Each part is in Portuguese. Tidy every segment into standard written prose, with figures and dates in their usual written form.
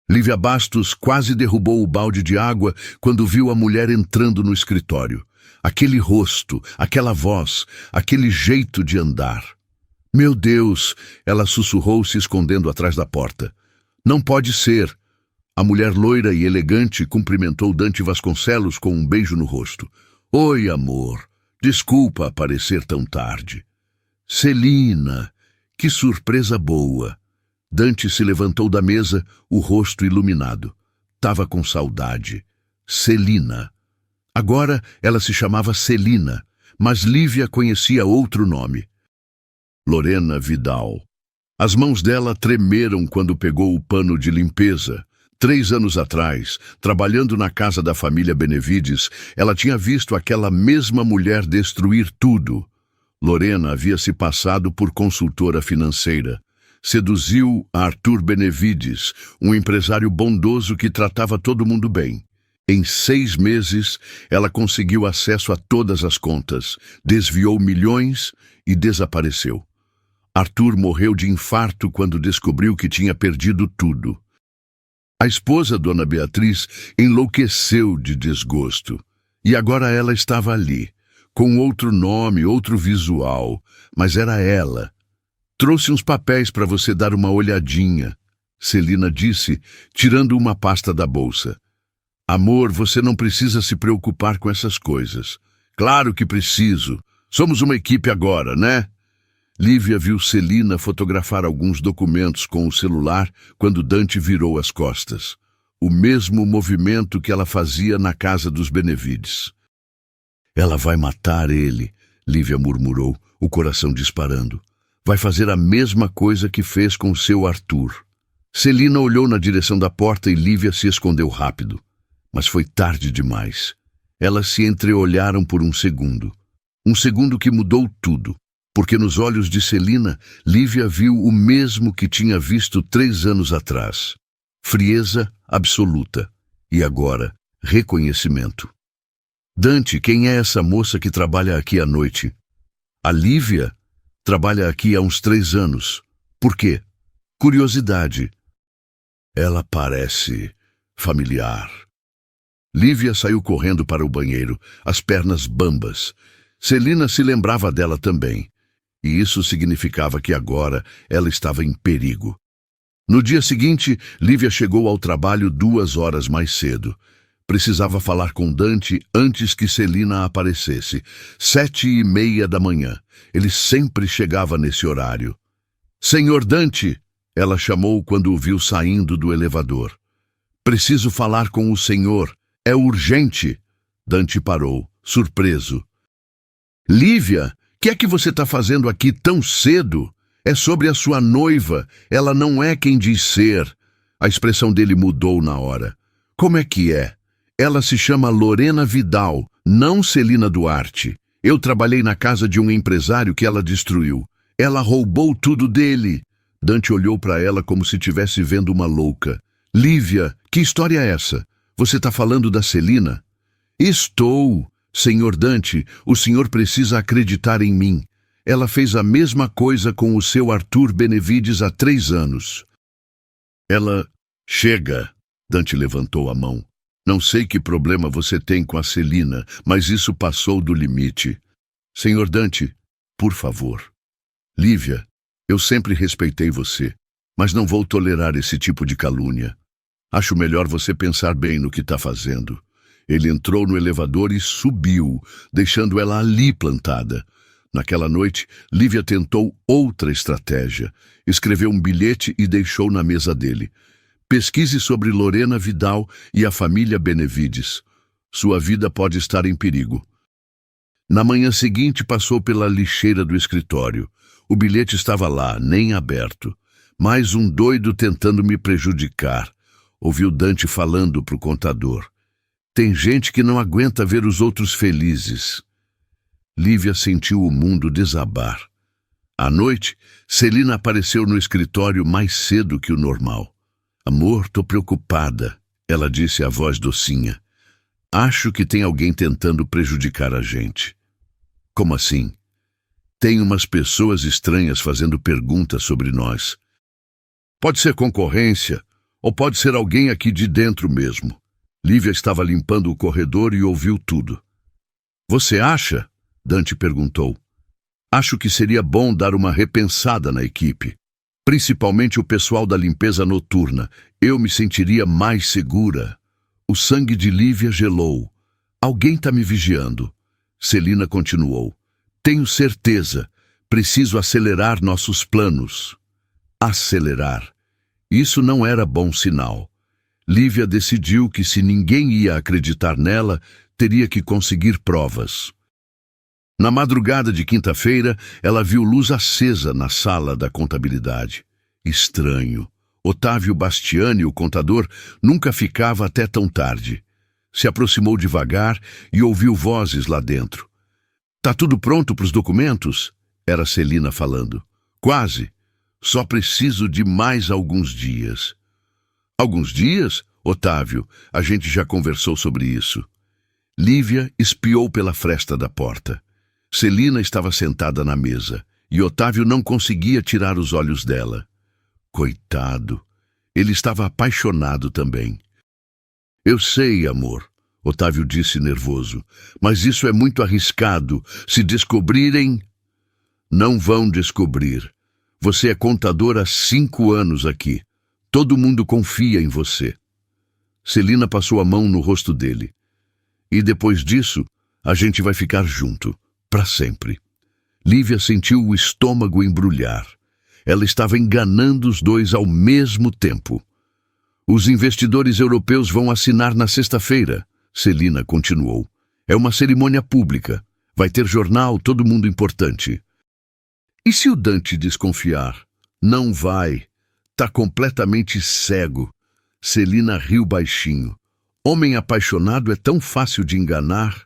Lívia Bastos quase derrubou o balde de água quando viu a mulher entrando no escritório. Aquele rosto, aquela voz, aquele jeito de andar. Meu Deus! Ela sussurrou, se escondendo atrás da porta. Não pode ser! A mulher loira e elegante cumprimentou Dante Vasconcelos com um beijo no rosto. Oi, amor. Desculpa aparecer tão tarde. Celina! Que surpresa boa! Dante se levantou da mesa, o rosto iluminado. Tava com saudade. Celina. Agora ela se chamava Celina, mas Lívia conhecia outro nome. Lorena Vidal. As mãos dela tremeram quando pegou o pano de limpeza. 3 anos atrás, trabalhando na casa da família Benevides, ela tinha visto aquela mesma mulher destruir tudo. Lorena havia se passado por consultora financeira. Seduziu Arthur Benevides, um empresário bondoso que tratava todo mundo bem. Em 6 meses, ela conseguiu acesso a todas as contas, desviou milhões e desapareceu. Arthur morreu de infarto quando descobriu que tinha perdido tudo. A esposa, Dona Beatriz, enlouqueceu de desgosto. E agora ela estava ali, com outro nome, outro visual, mas era ela. Trouxe uns papéis para você dar uma olhadinha, Celina disse, tirando uma pasta da bolsa. Amor, você não precisa se preocupar com essas coisas. Claro que preciso. Somos uma equipe agora, né? Lívia viu Celina fotografar alguns documentos com o celular quando Dante virou as costas. O mesmo movimento que ela fazia na casa dos Benevides. Ela vai matar ele, Lívia murmurou, o coração disparando. Vai fazer a mesma coisa que fez com seu Arthur. Celina olhou na direção da porta e Lívia se escondeu rápido. Mas foi tarde demais. Elas se entreolharam por um segundo. Um segundo que mudou tudo. Porque nos olhos de Celina, Lívia viu o mesmo que tinha visto 3 anos atrás. Frieza absoluta. E agora, reconhecimento. Dante, quem é essa moça que trabalha aqui à noite? A Lívia trabalha aqui há uns 3 anos. Por quê? Curiosidade. Ela parece familiar. Lívia saiu correndo para o banheiro, as pernas bambas. Celina se lembrava dela também. E isso significava que agora ela estava em perigo. No dia seguinte, Lívia chegou ao trabalho 2 horas mais cedo. Precisava falar com Dante antes que Celina aparecesse. 7h30 da manhã. Ele sempre chegava nesse horário. Senhor Dante, ela chamou quando o viu saindo do elevador. Preciso falar com o senhor. É urgente. Dante parou, surpreso. Lívia, o que é que você está fazendo aqui tão cedo? É sobre a sua noiva. Ela não é quem diz ser. A expressão dele mudou na hora. Como é que é? Ela se chama Lorena Vidal, não Celina Duarte. Eu trabalhei na casa de um empresário que ela destruiu. Ela roubou tudo dele. Dante olhou para ela como se estivesse vendo uma louca. Lívia, que história é essa? Você está falando da Celina? Estou. Senhor Dante, o senhor precisa acreditar em mim. Ela fez a mesma coisa com o seu Arthur Benevides há 3 anos. Ela... Chega. Dante levantou a mão. Não sei que problema você tem com a Celina, mas isso passou do limite. Senhor Dante, por favor. Lívia, eu sempre respeitei você, mas não vou tolerar esse tipo de calúnia. Acho melhor você pensar bem no que está fazendo. Ele entrou no elevador e subiu, deixando ela ali plantada. Naquela noite, Lívia tentou outra estratégia. Escreveu um bilhete e deixou na mesa dele. Pesquise sobre Lorena Vidal e a família Benevides. Sua vida pode estar em perigo. Na manhã seguinte, passou pela lixeira do escritório. O bilhete estava lá, nem aberto. Mais um doido tentando me prejudicar. Ouviu Dante falando para o contador. Tem gente que não aguenta ver os outros felizes. Lívia sentiu o mundo desabar. À noite, Celina apareceu no escritório mais cedo que o normal. Amor, tô preocupada, ela disse a voz docinha. Acho que tem alguém tentando prejudicar a gente. Como assim? Tem umas pessoas estranhas fazendo perguntas sobre nós. Pode ser concorrência Ou pode ser alguém aqui de dentro mesmo. Lívia estava limpando o corredor e ouviu tudo. Você acha? Dante perguntou. Acho que seria bom dar uma repensada na equipe. Principalmente o pessoal da limpeza noturna. Eu me sentiria mais segura. O sangue de Lívia gelou. Alguém está me vigiando. Celina continuou. Tenho certeza. Preciso acelerar nossos planos. Acelerar. Isso não era bom sinal. Lívia decidiu que se ninguém ia acreditar nela, teria que conseguir provas. Na madrugada de quinta-feira, ela viu luz acesa na sala da contabilidade. Estranho. Otávio Bastiani, o contador, nunca ficava até tão tarde. Se aproximou devagar e ouviu vozes lá dentro. Tá tudo pronto para os documentos? Era Celina falando. Quase. Só preciso de mais alguns dias. Alguns dias? Otávio, a gente já conversou sobre isso. Lívia espiou pela fresta da porta. Celina estava sentada na mesa e Otávio não conseguia tirar os olhos dela. Coitado. Ele estava apaixonado também. Eu sei, amor, Otávio disse nervoso, mas isso é muito arriscado. Se descobrirem... Não vão descobrir. Você é contador há 5 anos aqui. Todo mundo confia em você. Celina passou a mão no rosto dele. E depois disso, a gente vai ficar junto, para sempre. Lívia sentiu o estômago embrulhar. Ela estava enganando os dois ao mesmo tempo. Os investidores europeus vão assinar na sexta-feira, Celina continuou. É uma cerimônia pública. Vai ter jornal, todo mundo importante. E se o Dante desconfiar? Não vai. Tá completamente cego. Celina riu baixinho. Homem apaixonado é tão fácil de enganar.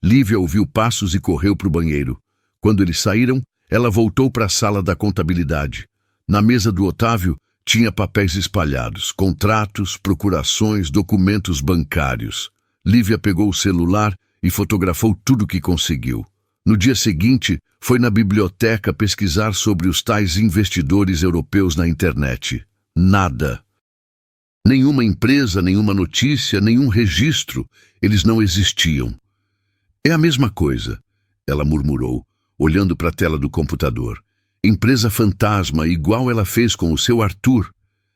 Lívia ouviu passos e correu para o banheiro. Quando eles saíram, ela voltou para a sala da contabilidade. Na mesa do Otávio, tinha papéis espalhados, contratos, procurações, documentos bancários. Lívia pegou o celular e fotografou tudo que conseguiu. No dia seguinte, foi na biblioteca pesquisar sobre os tais investidores europeus na internet. Nada. Nenhuma empresa, nenhuma notícia, nenhum registro. Eles não existiam. É a mesma coisa, ela murmurou, olhando para a tela do computador. Empresa fantasma, igual ela fez com o seu Arthur.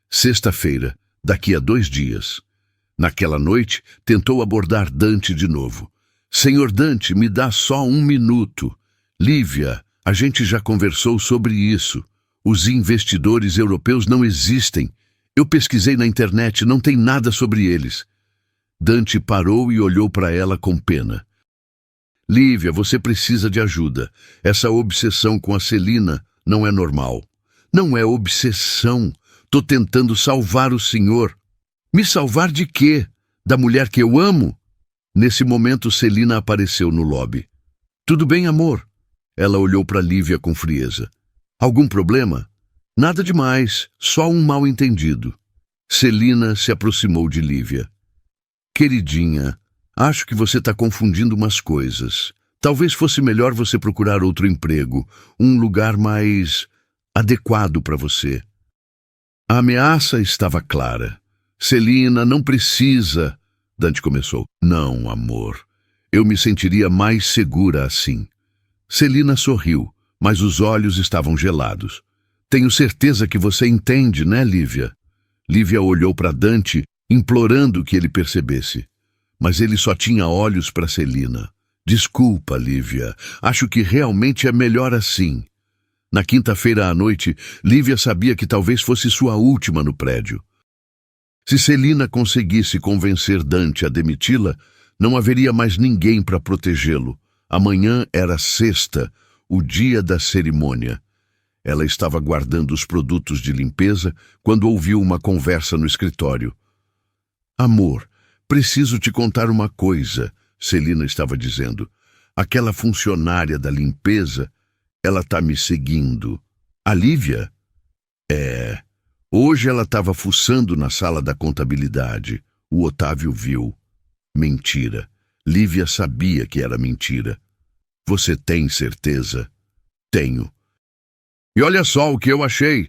Sexta-feira, daqui a 2 dias. Naquela noite, tentou abordar Dante de novo. Senhor Dante, me dá só 1 minuto. Lívia, a gente já conversou sobre isso. Os investidores europeus não existem. Eu pesquisei na internet, não tem nada sobre eles. Dante parou e olhou para ela com pena. Lívia, você precisa de ajuda. Essa obsessão com a Celina não é normal. Não é obsessão. Tô tentando salvar o senhor. Me salvar de quê? Da mulher que eu amo? Nesse momento, Celina apareceu no lobby. Tudo bem, amor? Ela olhou para Lívia com frieza. Algum problema? Nada demais, só um mal-entendido. Celina se aproximou de Lívia. Queridinha, acho que você está confundindo umas coisas. Talvez fosse melhor você procurar outro emprego, um lugar mais adequado para você. A ameaça estava clara. Celina, não precisa... Dante começou. Não, amor. Eu me sentiria mais segura assim. Celina sorriu, mas os olhos estavam gelados. Tenho certeza que você entende, né, Lívia? Lívia olhou para Dante, implorando que ele percebesse. Mas ele só tinha olhos para Celina. Desculpa, Lívia. Acho que realmente é melhor assim. Na quinta-feira à noite, Lívia sabia que talvez fosse sua última no prédio. Se Celina conseguisse convencer Dante a demiti-la, não haveria mais ninguém para protegê-lo. Amanhã era sexta, o dia da cerimônia. Ela estava guardando os produtos de limpeza quando ouviu uma conversa no escritório. Amor, preciso te contar uma coisa, Celina estava dizendo. Aquela funcionária da limpeza, ela está me seguindo. A Lívia? É... Hoje ela estava fuçando na sala da contabilidade. O Otávio viu. Mentira. Lívia sabia que era mentira. Você tem certeza? Tenho. E olha só o que eu achei.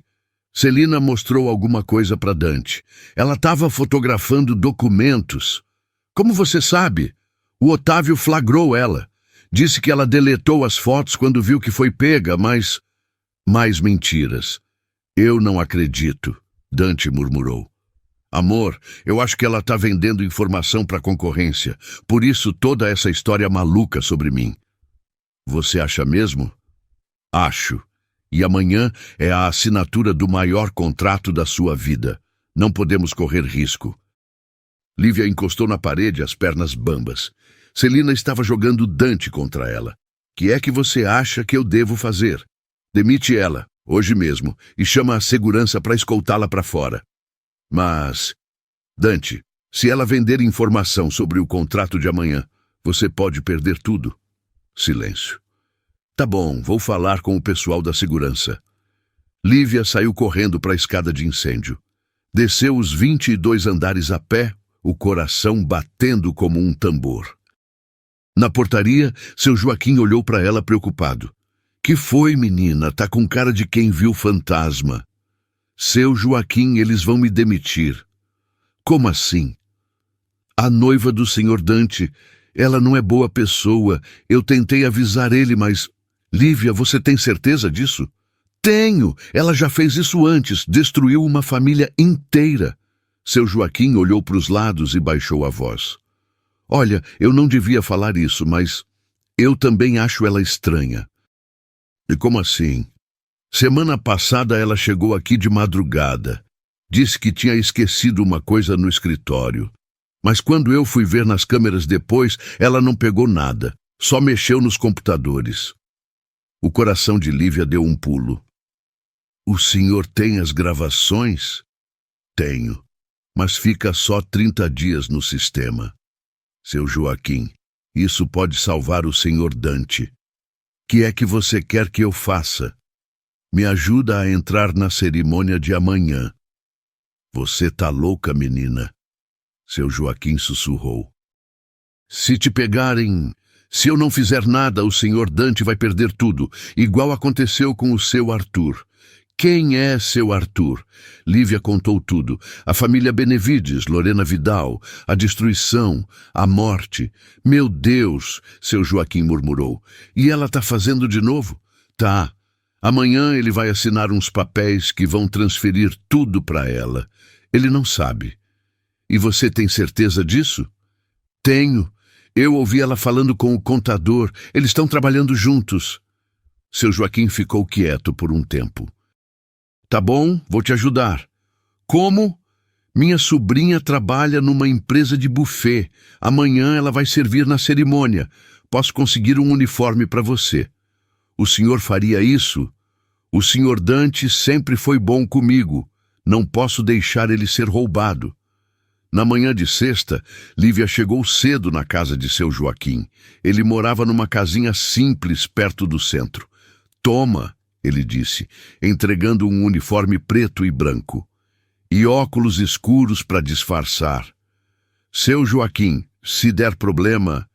Celina mostrou alguma coisa para Dante. Ela estava fotografando documentos. Como você sabe? O Otávio flagrou ela. Disse que ela deletou as fotos quando viu que foi pega, mas... Mais mentiras. Eu não acredito, Dante murmurou. Amor, eu acho que ela está vendendo informação para a concorrência. Por isso toda essa história maluca sobre mim. Você acha mesmo? Acho. E amanhã é a assinatura do maior contrato da sua vida. Não podemos correr risco. Lívia encostou na parede, as pernas bambas. Celina estava jogando Dante contra ela. Que é que você acha que eu devo fazer? Demite ela, hoje mesmo, e chama a segurança para escoltá-la para fora. Mas, Dante, se ela vender informação sobre o contrato de amanhã, você pode perder tudo. Silêncio. Tá bom, vou falar com o pessoal da segurança. Lívia saiu correndo para a escada de incêndio. Desceu os 22 andares a pé, o coração batendo como um tambor. Na portaria, seu Joaquim olhou para ela preocupado. Que foi, menina? Tá com cara de quem viu fantasma. Seu Joaquim, eles vão me demitir. Como assim? A noiva do senhor Dante, ela não é boa pessoa. Eu tentei avisar ele, mas... Lívia, você tem certeza disso? Tenho! Ela já fez isso antes, destruiu uma família inteira. Seu Joaquim olhou para os lados e baixou a voz. Olha, eu não devia falar isso, mas eu também acho ela estranha. E como assim? Semana passada ela chegou aqui de madrugada. Disse que tinha esquecido uma coisa no escritório. Mas quando eu fui ver nas câmeras depois, ela não pegou nada. Só mexeu nos computadores. O coração de Lívia deu um pulo. O senhor tem as gravações? Tenho. Mas fica só 30 dias no sistema. Seu Joaquim, isso pode salvar o senhor Dante. Que é que você quer que eu faça? Me ajuda a entrar na cerimônia de amanhã. Você tá louca, menina? Seu Joaquim sussurrou. Se te pegarem... Se eu não fizer nada, o senhor Dante vai perder tudo, igual aconteceu com o seu Arthur. Quem é seu Arthur? Lívia contou tudo. A família Benevides, Lorena Vidal, a destruição, a morte. Meu Deus, seu Joaquim murmurou. E ela tá fazendo de novo? Tá. Amanhã ele vai assinar uns papéis que vão transferir tudo para ela. Ele não sabe. E você tem certeza disso? Tenho. Eu ouvi ela falando com o contador. Eles estão trabalhando juntos. Seu Joaquim ficou quieto por um tempo. Tá bom, vou te ajudar. Como? Minha sobrinha trabalha numa empresa de buffet. Amanhã ela vai servir na cerimônia. Posso conseguir um uniforme para você. O senhor faria isso? O senhor Dante sempre foi bom comigo. Não posso deixar ele ser roubado. Na manhã de sexta, Lívia chegou cedo na casa de seu Joaquim. Ele morava numa casinha simples perto do centro. Toma, ele disse, entregando um uniforme preto e branco. E óculos escuros para disfarçar. Seu Joaquim, se der problema...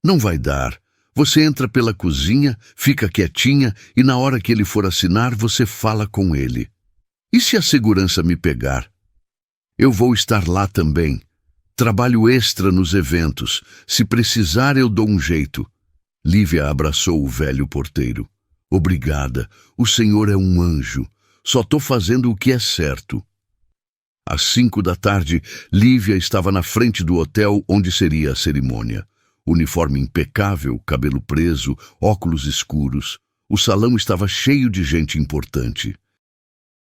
Não vai dar. Você entra pela cozinha, fica quietinha e na hora que ele for assinar, você fala com ele. E se a segurança me pegar? Eu vou estar lá também. Trabalho extra nos eventos. Se precisar, eu dou um jeito. Lívia abraçou o velho porteiro. Obrigada. O senhor é um anjo. Só tô fazendo o que é certo. Às 5 da tarde, Lívia estava na frente do hotel onde seria a cerimônia. Uniforme impecável, cabelo preso, óculos escuros. O salão estava cheio de gente importante.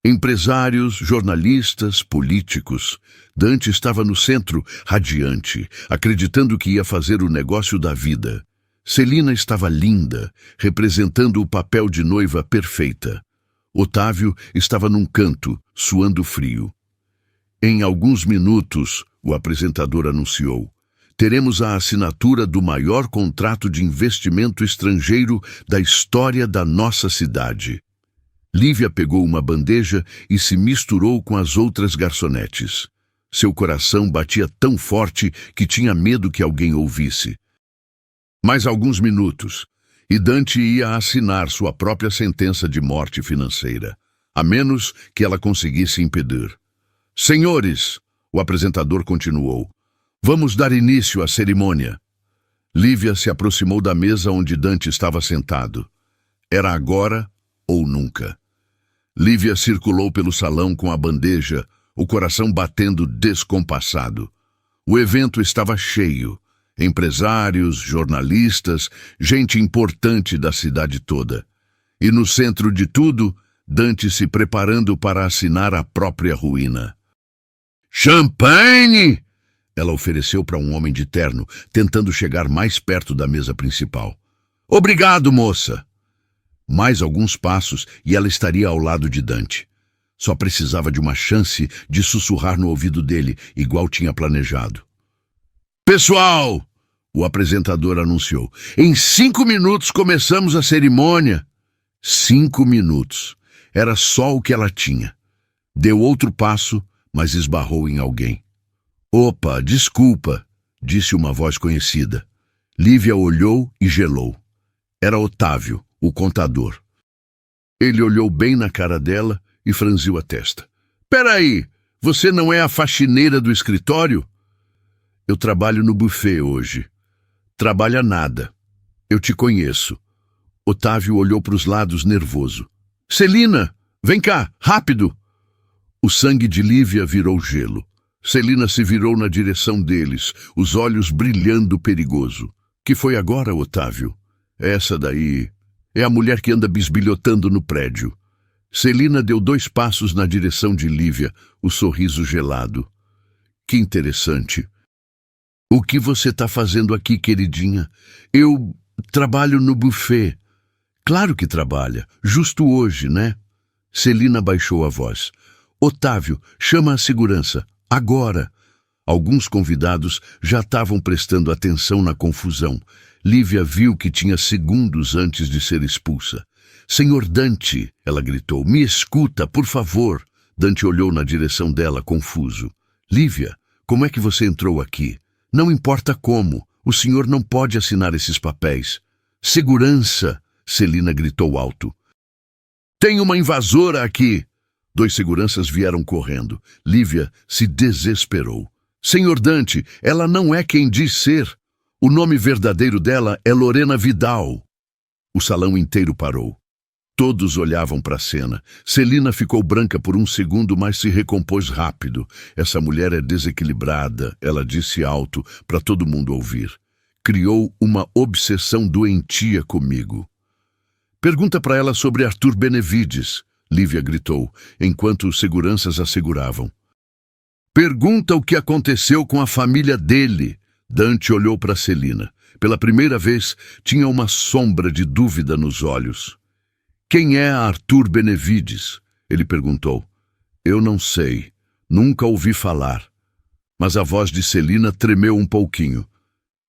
Empresários, jornalistas, políticos. Dante estava no centro, radiante, acreditando que ia fazer o negócio da vida. Celina estava linda, representando o papel de noiva perfeita. Otávio estava num canto, suando frio. Em alguns minutos, o apresentador anunciou, teremos a assinatura do maior contrato de investimento estrangeiro da história da nossa cidade. Lívia pegou uma bandeja e se misturou com as outras garçonetes. Seu coração batia tão forte que tinha medo que alguém ouvisse. Mais alguns minutos, e Dante ia assinar sua própria sentença de morte financeira. a menos que ela conseguisse impedir. Senhores, o apresentador continuou, vamos dar início à cerimônia. Lívia se aproximou da mesa onde Dante estava sentado. Era agora ou nunca. Lívia circulou pelo salão com a bandeja, o coração batendo descompassado. O evento estava cheio. Empresários, jornalistas, gente importante da cidade toda. E no centro de tudo, Dante se preparando para assinar a própria ruína. Champanhe! Ela ofereceu para um homem de terno, tentando chegar mais perto da mesa principal. Obrigado, moça! Mais alguns passos e ela estaria ao lado de Dante. Só precisava de uma chance de sussurrar no ouvido dele, igual tinha planejado. Pessoal, o apresentador anunciou, em 5 minutos começamos a cerimônia. 5 minutos. Era só o que ela tinha. Deu outro passo, mas esbarrou em alguém. Opa, desculpa, disse uma voz conhecida. Lívia olhou e gelou. Era Otávio, o contador. Ele olhou bem na cara dela e franziu a testa. Peraí, você não é a faxineira do escritório? Eu trabalho no buffet hoje. Trabalha nada. Eu te conheço. Otávio olhou para os lados nervoso. Celina, vem cá, rápido! O sangue de Lívia virou gelo. Celina se virou na direção deles, os olhos brilhando perigoso. Que foi agora, Otávio? Essa daí é a mulher que anda bisbilhotando no prédio. Celina deu 2 passos na direção de Lívia, o sorriso gelado. Que interessante. O que você está fazendo aqui, queridinha? Eu trabalho no buffet. Claro que trabalha. Justo hoje, né? Celina baixou a voz. Otávio, chama a segurança. Agora. Alguns convidados já estavam prestando atenção na confusão. Lívia viu que tinha segundos antes de ser expulsa. Senhor Dante, ela gritou, me escuta, por favor. Dante olhou na direção dela, confuso. Lívia, como é que você entrou aqui? Não importa como, o senhor não pode assinar esses papéis. Segurança, Celina gritou alto. Tem uma invasora aqui. 2 seguranças vieram correndo. Lívia se desesperou. Senhor Dante, ela não é quem diz ser. O nome verdadeiro dela é Lorena Vidal. O salão inteiro parou. Todos olhavam para a cena. Celina ficou branca por um segundo, mas se recompôs rápido. Essa mulher é desequilibrada, ela disse alto para todo mundo ouvir. Criou uma obsessão doentia comigo. Pergunta para ela sobre Arthur Benevides, Lívia gritou, enquanto os seguranças a seguravam. Pergunta o que aconteceu com a família dele. Dante olhou para Celina. Pela primeira vez, tinha uma sombra de dúvida nos olhos. Quem é Arthur Benevides? Ele perguntou. Eu não sei. Nunca ouvi falar. Mas a voz de Celina tremeu um pouquinho.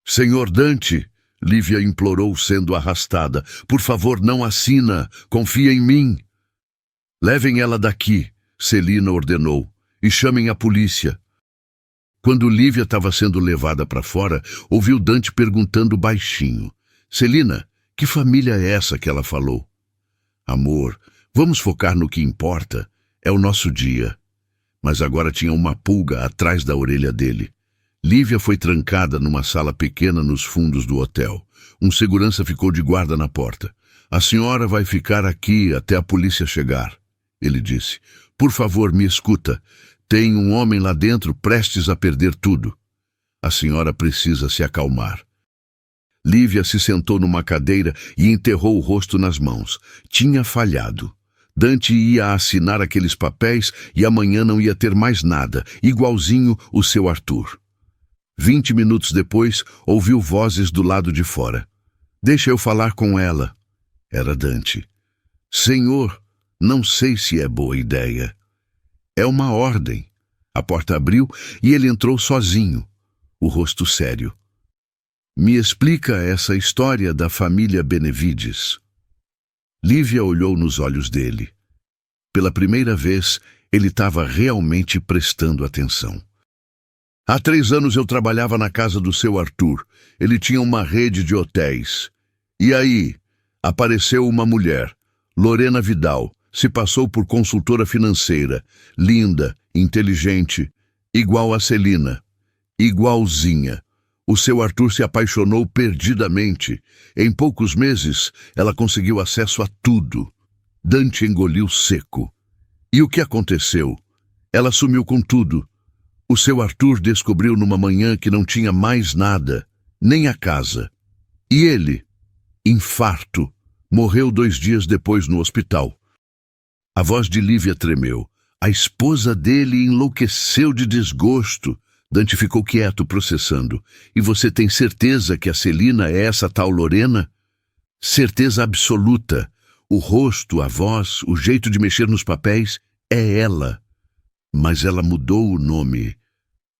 Senhor Dante, Lívia implorou sendo arrastada. Por favor, não assina. Confia em mim. Levem ela daqui, Celina ordenou, e chamem a polícia. Quando Lívia estava sendo levada para fora, ouviu Dante perguntando baixinho. Celina, que família é essa que ela falou? Amor, vamos focar no que importa. É o nosso dia. Mas agora tinha uma pulga atrás da orelha dele. Lívia foi trancada numa sala pequena nos fundos do hotel. Um segurança ficou de guarda na porta. A senhora vai ficar aqui até a polícia chegar, ele disse. Por favor, me escuta. Tem um homem lá dentro prestes a perder tudo. A senhora precisa se acalmar. Lívia se sentou numa cadeira e enterrou o rosto nas mãos. Tinha falhado. Dante ia assinar aqueles papéis e amanhã não ia ter mais nada, igualzinho o seu Arthur. 20 minutos depois, ouviu vozes do lado de fora. Deixa eu falar com ela. Era Dante. Senhor, não sei se é boa ideia. É uma ordem. A porta abriu e ele entrou sozinho, o rosto sério. Me explica essa história da família Benevides. Lívia olhou nos olhos dele. Pela primeira vez, ele estava realmente prestando atenção. Há 3 anos eu trabalhava na casa do seu Arthur. Ele tinha uma rede de hotéis. E aí, apareceu uma mulher, Lorena Vidal. se passou por consultora financeira, linda, inteligente, igual a Celina, igualzinha. O seu Arthur se apaixonou perdidamente. Em poucos meses, ela conseguiu acesso a tudo. Dante engoliu seco. E o que aconteceu? Ela sumiu com tudo. O seu Arthur descobriu numa manhã que não tinha mais nada, nem a casa. E ele, infarto, morreu 2 dias depois no hospital. A voz de Lívia tremeu. A esposa dele enlouqueceu de desgosto. Dante ficou quieto, processando. E você tem certeza que a Celina é essa tal Lorena? Certeza absoluta. O rosto, a voz, o jeito de mexer nos papéis, é ela. Mas ela mudou o nome.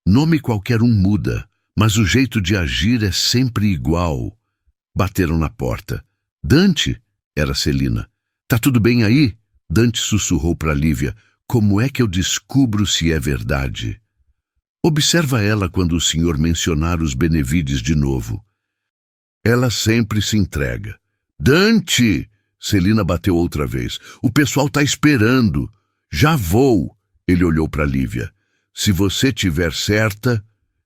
Nome qualquer um muda, mas o jeito de agir é sempre igual. Bateram na porta. Dante? Era Celina. Tá tudo bem aí? Dante sussurrou para Lívia. Como é que eu descubro se é verdade? Observa ela quando o senhor mencionar os Benevides de novo. Ela sempre se entrega. Dante! Celina bateu outra vez. O pessoal tá esperando. Já vou. Ele olhou para Lívia. Se você tiver certa,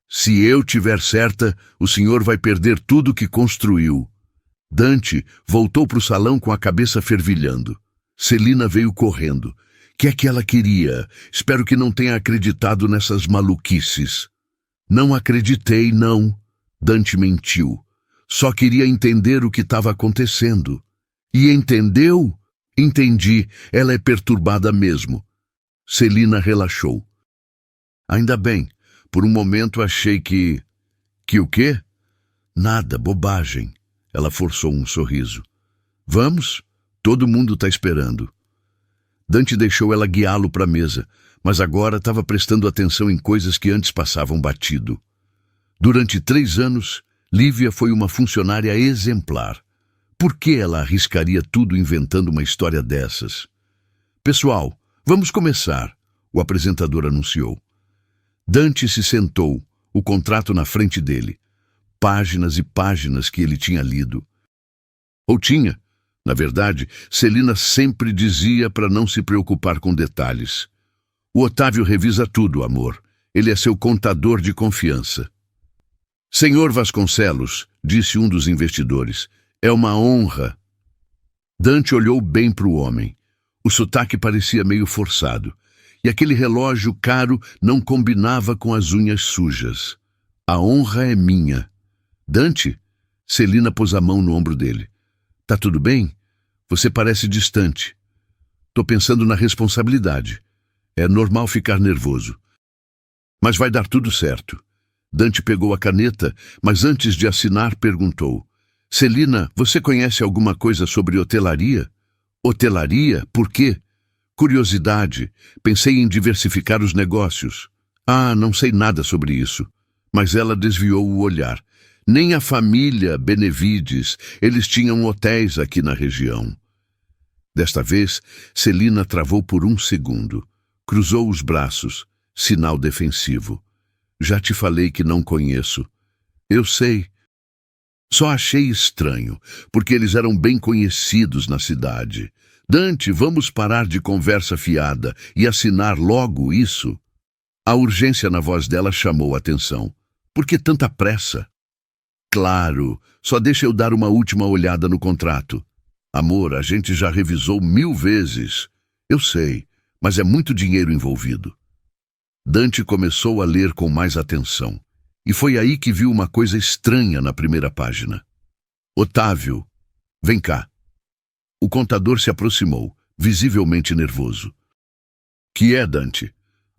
se eu tiver certa, o senhor vai perder tudo que construiu. Dante voltou para o salão com a cabeça fervilhando. Celina veio correndo. Que é que ela queria? Espero que não tenha acreditado nessas maluquices. Não acreditei, não. Dante mentiu. Só queria entender o que estava acontecendo. E entendeu? Entendi. Ela é perturbada mesmo. Celina relaxou. Ainda bem. Por um momento achei que... Que o quê? Nada, bobagem. Ela forçou um sorriso. Vamos? Todo mundo está esperando. Dante deixou ela guiá-lo para a mesa, mas agora estava prestando atenção em coisas que antes passavam batido. Durante 3 anos, Lívia foi uma funcionária exemplar. Por que ela arriscaria tudo inventando uma história dessas? Pessoal, vamos começar, o apresentador anunciou. Dante se sentou, o contrato na frente dele. Páginas e páginas que ele tinha lido. Ou tinha. Na verdade, Celina sempre dizia para não se preocupar com detalhes. O Otávio revisa tudo, amor. Ele é seu contador de confiança. Senhor Vasconcelos, disse um dos investidores, é uma honra. Dante olhou bem para o homem. O sotaque parecia meio forçado. E aquele relógio caro não combinava com as unhas sujas. A honra é minha. Dante? Celina pôs a mão no ombro dele. Tá tudo bem? Você parece distante. Tô pensando na responsabilidade. É normal ficar nervoso. Mas vai dar tudo certo. Dante pegou a caneta, mas antes de assinar perguntou. Celina, você conhece alguma coisa sobre hotelaria? Hotelaria? Por quê? Curiosidade. Pensei em diversificar os negócios. Ah, não sei nada sobre isso. Mas ela desviou o olhar. Nem a família Benevides, eles tinham hotéis aqui na região. Desta vez, Celina travou por 1 segundo. Cruzou os braços, sinal defensivo. Já te falei que não conheço. Eu sei. Só achei estranho, porque eles eram bem conhecidos na cidade. Dante, vamos parar de conversa fiada e assinar logo isso? A urgência na voz dela chamou a atenção. Por que tanta pressa? Claro, só deixa eu dar uma última olhada no contrato. Amor, a gente já revisou 1000 vezes. Eu sei, mas é muito dinheiro envolvido. Dante começou a ler com mais atenção. E foi aí que viu uma coisa estranha na primeira página. Otávio, vem cá. O contador se aproximou, visivelmente nervoso. Que é, Dante?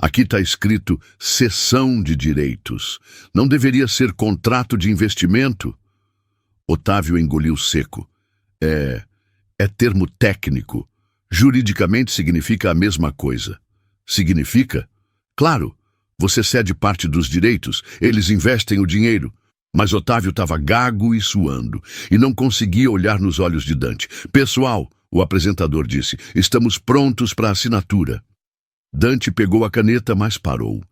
Aqui está escrito cessão de direitos. Não deveria ser contrato de investimento? Otávio engoliu seco. É termo técnico. Juridicamente significa a mesma coisa. Significa? Claro, você cede parte dos direitos, eles investem o dinheiro. Mas Otávio estava gago e suando, e não conseguia olhar nos olhos de Dante. Pessoal, o apresentador disse, estamos prontos para a assinatura. Dante pegou a caneta, mas parou.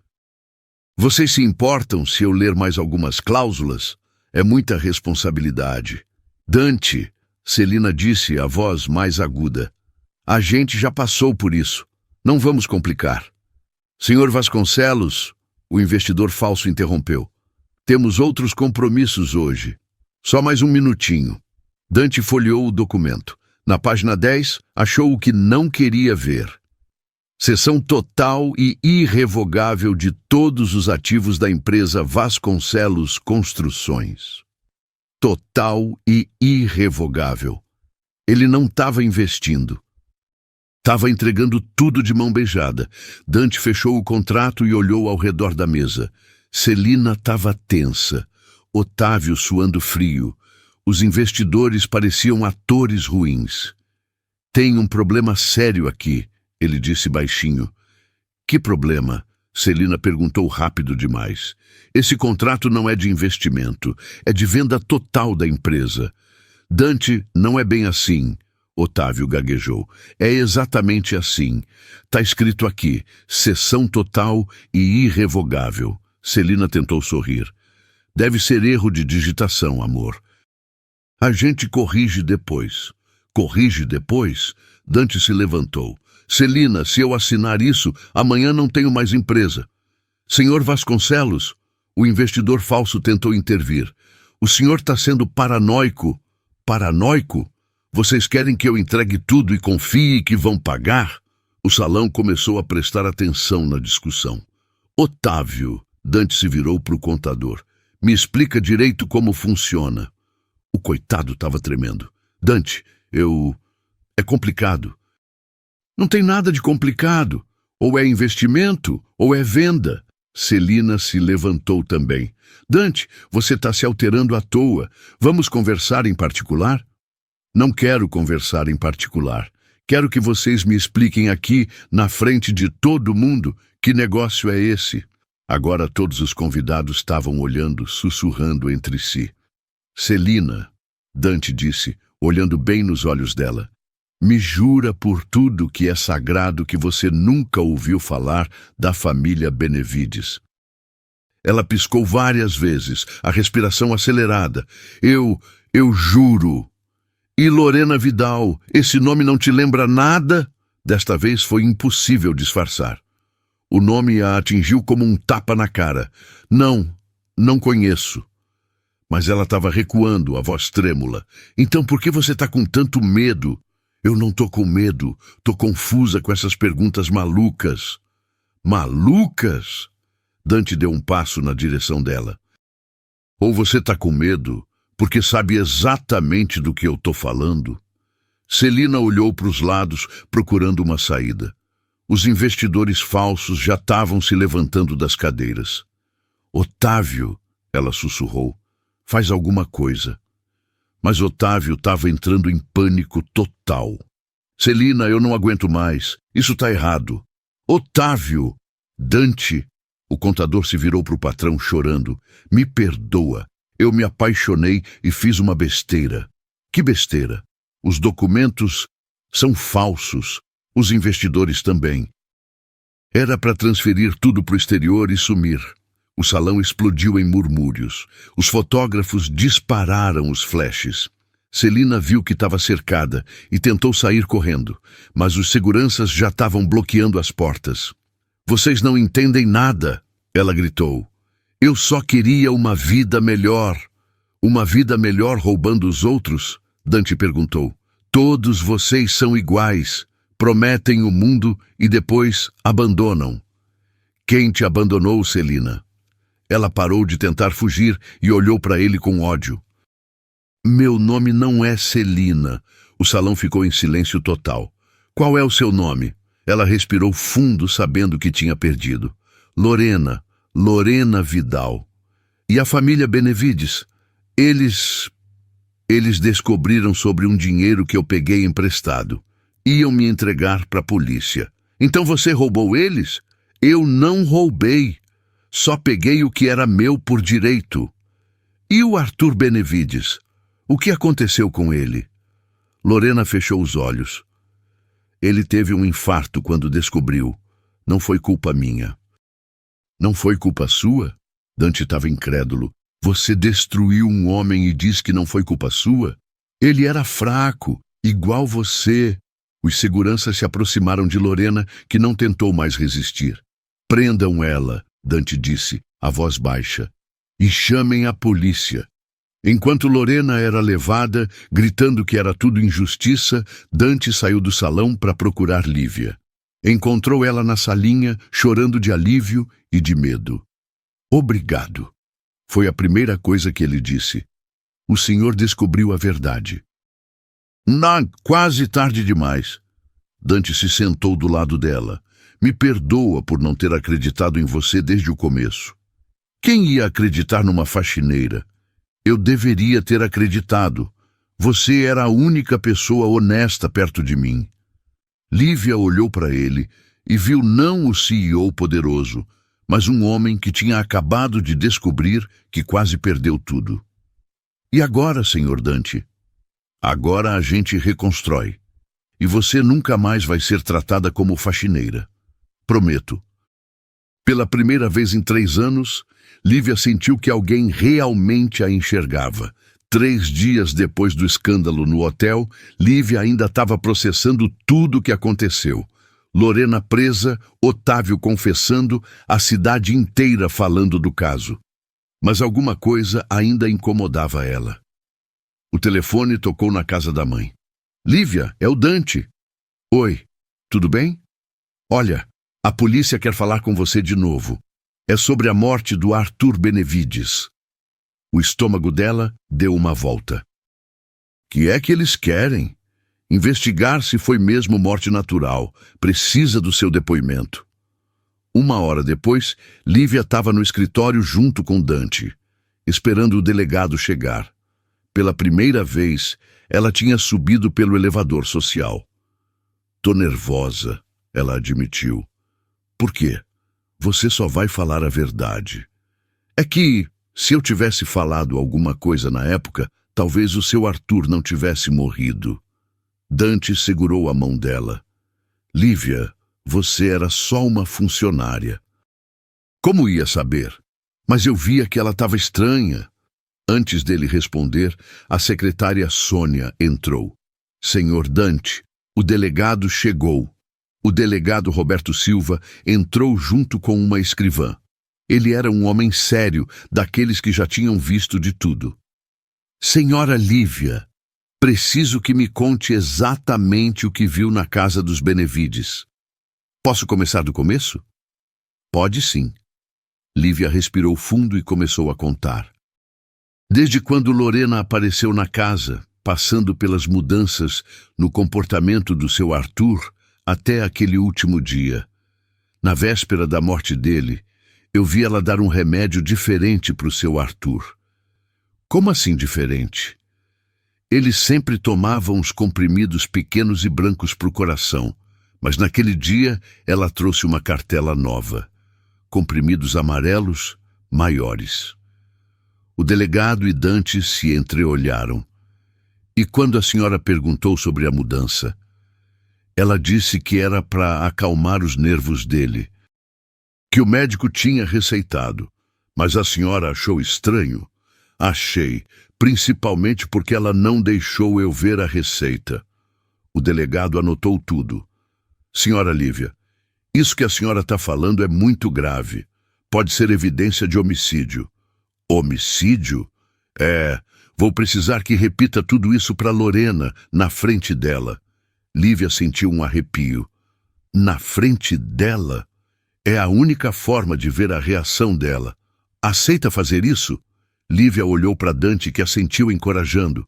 Vocês se importam se eu ler mais algumas cláusulas? É muita responsabilidade. Dante, Celina disse, a voz mais aguda. A gente já passou por isso. Não vamos complicar. Senhor Vasconcelos, o investidor falso interrompeu. Temos outros compromissos hoje. Só mais um minutinho. Dante folheou o documento. Na página 10, achou o que não queria ver. Cessão total e irrevogável de todos os ativos da empresa Vasconcelos Construções. Total e irrevogável. Ele não estava investindo. Estava entregando tudo de mão beijada. Dante fechou o contrato e olhou ao redor da mesa. Celina estava tensa. Otávio suando frio. Os investidores pareciam atores ruins. Tem um problema sério aqui, ele disse baixinho. Que problema? Celina perguntou rápido demais. Esse contrato não é de investimento, é de venda total da empresa. Dante, não é bem assim. Otávio gaguejou. É exatamente assim. Tá escrito aqui, cessão total e irrevogável. Celina tentou sorrir. Deve ser erro de digitação, amor. A gente corrige depois. Corrige depois? Dante se levantou. Celina, se eu assinar isso, amanhã não tenho mais empresa. Senhor Vasconcelos, o investidor falso tentou intervir. O senhor está sendo paranoico. Paranoico? Vocês querem que eu entregue tudo e confie que vão pagar? O salão começou a prestar atenção na discussão. Otávio, Dante se virou para o contador. Me explica direito como funciona. O coitado estava tremendo. Dante, é complicado. Não tem nada de complicado. Ou é investimento, ou é venda. Celina se levantou também. Dante, você está se alterando à toa. Vamos conversar em particular? Não quero conversar em particular. Quero que vocês me expliquem aqui, na frente de todo mundo, que negócio é esse. Agora todos os convidados estavam olhando, sussurrando entre si. Celina, Dante disse, olhando bem nos olhos dela, me jura por tudo que é sagrado que você nunca ouviu falar da família Benevides. Ela piscou várias vezes, a respiração acelerada. Eu juro. E Lorena Vidal, esse nome não te lembra nada? Desta vez foi impossível disfarçar. O nome a atingiu como um tapa na cara. Não conheço. Mas ela estava recuando, a voz trêmula. Então por que você está com tanto medo? Eu não tô com medo. Tô confusa com essas perguntas malucas. Malucas? Dante deu um passo na direção dela. Ou você tá com medo porque sabe exatamente do que eu tô falando? Celina olhou para os lados, procurando uma saída. Os investidores falsos já estavam se levantando das cadeiras. Otávio, ela sussurrou, faz alguma coisa. Mas Otávio estava entrando em pânico total. Celina, eu não aguento mais. Isso está errado. Otávio! Dante! O contador se virou para o patrão chorando. Me perdoa. Eu me apaixonei e fiz uma besteira. Que besteira? Os documentos são falsos. Os investidores também. Era para transferir tudo para o exterior e sumir. O salão explodiu em murmúrios. Os fotógrafos dispararam os flashes. Celina viu que estava cercada e tentou sair correndo, mas os seguranças já estavam bloqueando as portas. Vocês não entendem nada, ela gritou. Eu só queria uma vida melhor. Uma vida melhor roubando os outros? Dante perguntou. Todos vocês são iguais. Prometem o mundo e depois abandonam. Quem te abandonou, Celina? Ela parou de tentar fugir e olhou para ele com ódio. Meu nome não é Celina. O salão ficou em silêncio total. Qual é o seu nome? Ela respirou fundo, sabendo que tinha perdido. Lorena Vidal. E a família Benevides? Eles descobriram sobre um dinheiro que eu peguei emprestado. Iam me entregar para a polícia. Então você roubou eles? Eu não roubei. Só peguei o que era meu por direito. E o Arthur Benevides? O que aconteceu com ele? Lorena fechou os olhos. Ele teve um infarto quando descobriu. Não foi culpa minha. Não foi culpa sua? Dante estava incrédulo. Você destruiu um homem e diz que não foi culpa sua? Ele era fraco, igual você. Os seguranças se aproximaram de Lorena, que não tentou mais resistir. Prendam ela, Dante disse, a voz baixa, e chamem a polícia. Enquanto Lorena era levada, gritando que era tudo injustiça, Dante saiu do salão para procurar Lívia. Encontrou ela na salinha, chorando de alívio e de medo. Obrigado. Foi a primeira coisa que ele disse. O senhor descobriu a verdade. Não, quase tarde demais. Dante se sentou do lado dela. Me perdoa por não ter acreditado em você desde o começo. Quem ia acreditar numa faxineira? Eu deveria ter acreditado. Você era a única pessoa honesta perto de mim. Lívia olhou para ele e viu não o CEO poderoso, mas um homem que tinha acabado de descobrir que quase perdeu tudo. E agora, senhor Dante? Agora a gente reconstrói. E você nunca mais vai ser tratada como faxineira. Prometo. Pela primeira vez em 3 anos, Lívia sentiu que alguém realmente a enxergava. 3 dias depois do escândalo no hotel, Lívia ainda estava processando tudo o que aconteceu. Lorena presa, Otávio confessando, a cidade inteira falando do caso. Mas alguma coisa ainda incomodava ela. O telefone tocou na casa da mãe. Lívia, é o Dante. Oi, tudo bem? Olha, a polícia quer falar com você de novo. É sobre a morte do Arthur Benevides. O estômago dela deu uma volta. Que é que eles querem? Investigar se foi mesmo morte natural. Precisa do seu depoimento. 1 hora depois, Lívia estava no escritório junto com Dante, esperando o delegado chegar. Pela primeira vez, ela tinha subido pelo elevador social. Tô nervosa, ela admitiu. Por quê? Você só vai falar a verdade. É que, se eu tivesse falado alguma coisa na época, talvez o seu Arthur não tivesse morrido. Dante segurou a mão dela. Lívia, você era só uma funcionária. Como ia saber? Mas eu via que ela estava estranha. Antes dele responder, a secretária Sônia entrou. Senhor Dante, o delegado chegou. O delegado Roberto Silva entrou junto com uma escrivã. Ele era um homem sério, daqueles que já tinham visto de tudo. Senhora Lívia, preciso que me conte exatamente o que viu na casa dos Benevides. Posso começar do começo? Pode sim. Lívia respirou fundo e começou a contar. Desde quando Lorena apareceu na casa, passando pelas mudanças no comportamento do seu Arthur, até aquele último dia. Na véspera da morte dele, eu vi ela dar um remédio diferente para o seu Arthur. Como assim diferente? Ele sempre tomava uns comprimidos pequenos e brancos para o coração, mas naquele dia ela trouxe uma cartela nova. Comprimidos amarelos, maiores. O delegado e Dante se entreolharam. E quando a senhora perguntou sobre a mudança, ela disse que era para acalmar os nervos dele, que o médico tinha receitado, mas a senhora achou estranho? Achei, principalmente porque ela não deixou eu ver a receita. O delegado anotou tudo. Senhora Lívia, isso que a senhora está falando é muito grave. Pode ser evidência de homicídio. Homicídio? Vou precisar que repita tudo isso para Lorena, na frente dela. Lívia sentiu um arrepio. Na frente dela? É a única forma de ver a reação dela. Aceita fazer isso? Lívia olhou para Dante, que assentiu encorajando.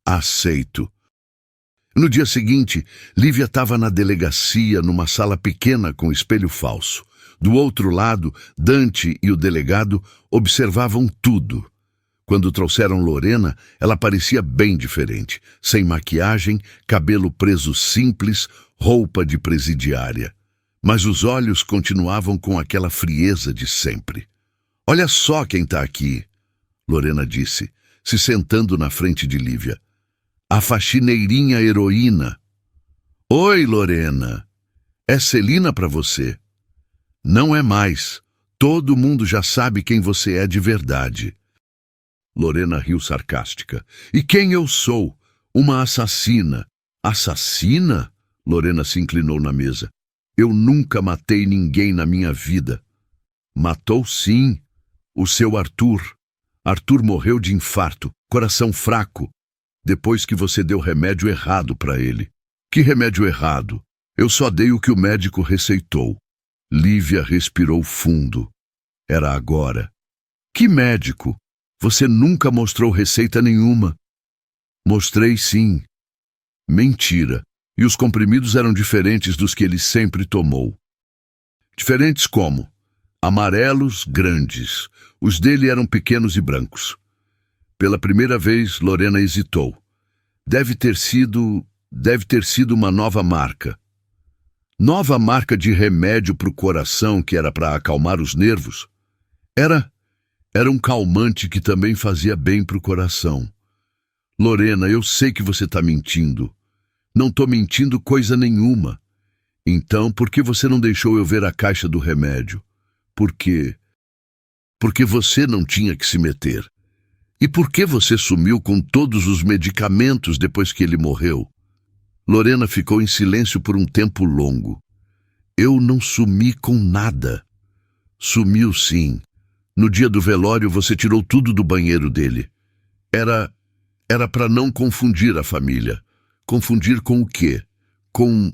Aceito. No dia seguinte, Lívia estava na delegacia, numa sala pequena com espelho falso. Do outro lado, Dante e o delegado observavam tudo. Quando trouxeram Lorena, ela parecia bem diferente. Sem maquiagem, cabelo preso simples, roupa de presidiária. Mas os olhos continuavam com aquela frieza de sempre. Olha só quem está aqui, Lorena disse, se sentando na frente de Lívia. A faxineirinha heroína. Oi, Lorena. É Celina para você. Não é mais. Todo mundo já sabe quem você é de verdade. Lorena riu sarcástica. E quem eu sou? Uma assassina. Assassina? Lorena se inclinou na mesa. Eu nunca matei ninguém na minha vida. Matou sim. O seu Arthur. Arthur morreu de infarto, coração fraco, depois que você deu remédio errado para ele. Que remédio errado? Eu só dei o que o médico receitou. Lívia respirou fundo. Era agora. Que médico? Você nunca mostrou receita nenhuma. Mostrei sim. Mentira. E os comprimidos eram diferentes dos que ele sempre tomou. Diferentes como? Amarelos, grandes. Os dele eram pequenos e brancos. Pela primeira vez, Lorena hesitou. Deve ter sido uma nova marca. Nova marca de remédio para o coração que era para acalmar os nervos? Era um calmante que também fazia bem para o coração. Lorena, eu sei que você está mentindo. Não estou mentindo coisa nenhuma. Então, por que você não deixou eu ver a caixa do remédio? Por quê? Porque você não tinha que se meter. E por que você sumiu com todos os medicamentos depois que ele morreu? Lorena ficou em silêncio por um tempo longo. Eu não sumi com nada. Sumiu sim. No dia do velório você tirou tudo do banheiro dele. Era para não confundir a família. Confundir com o quê? Com...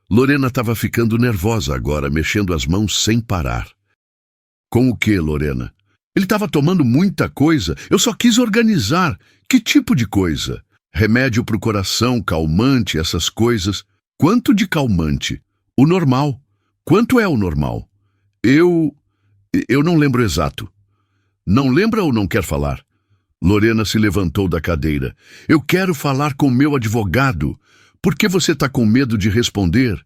Lorena estava ficando nervosa agora, mexendo as mãos sem parar. Com o quê, Lorena? Ele estava tomando muita coisa. Eu só quis organizar. Que tipo de coisa? Remédio para o coração, calmante, essas coisas. Quanto de calmante? O normal. Quanto é o normal? Eu não lembro exato. Não lembra ou não quer falar? Lorena se levantou da cadeira. Eu quero falar com meu advogado. Por que você está com medo de responder?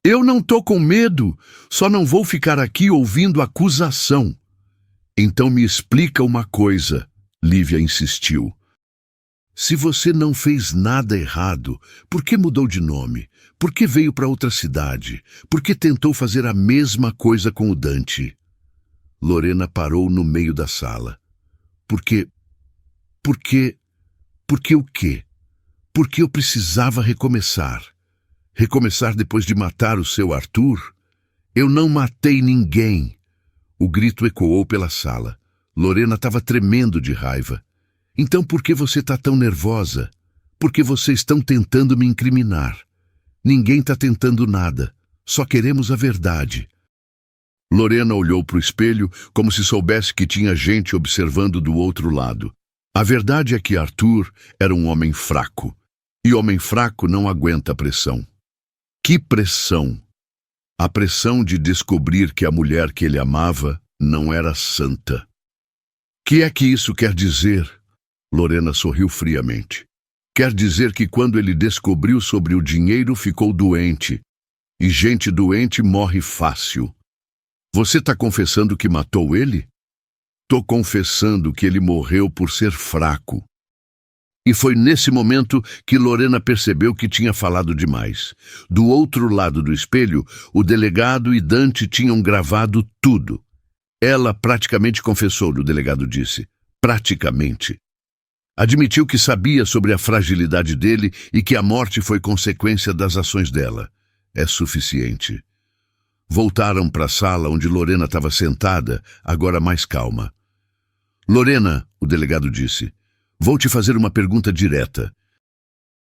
Eu não estou com medo. Só não vou ficar aqui ouvindo acusação. Então me explica uma coisa, Lívia insistiu. Se você não fez nada errado, por que mudou de nome? Por que veio para outra cidade? Por que tentou fazer a mesma coisa com o Dante? Lorena parou no meio da sala. Por que o quê? Porque eu precisava recomeçar. Recomeçar depois de matar o seu Arthur? Eu não matei ninguém. O grito ecoou pela sala. Lorena estava tremendo de raiva. Então por que você está tão nervosa? Porque vocês estão tentando me incriminar. Ninguém está tentando nada. Só queremos a verdade. Lorena olhou para o espelho como se soubesse que tinha gente observando do outro lado. A verdade é que Arthur era um homem fraco. E homem fraco não aguenta pressão. Que pressão! A pressão de descobrir que a mulher que ele amava não era santa. Que é que isso quer dizer? Lorena sorriu friamente. Quer dizer que quando ele descobriu sobre o dinheiro ficou doente. E gente doente morre fácil. Você está confessando que matou ele? Tô confessando que ele morreu por ser fraco. E foi nesse momento que Lorena percebeu que tinha falado demais. Do outro lado do espelho, o delegado e Dante tinham gravado tudo. Ela praticamente confessou, o delegado disse. Praticamente. Admitiu que sabia sobre a fragilidade dele e que a morte foi consequência das ações dela. É suficiente. Voltaram para a sala onde Lorena estava sentada, agora mais calma. Lorena, o delegado disse, vou te fazer uma pergunta direta.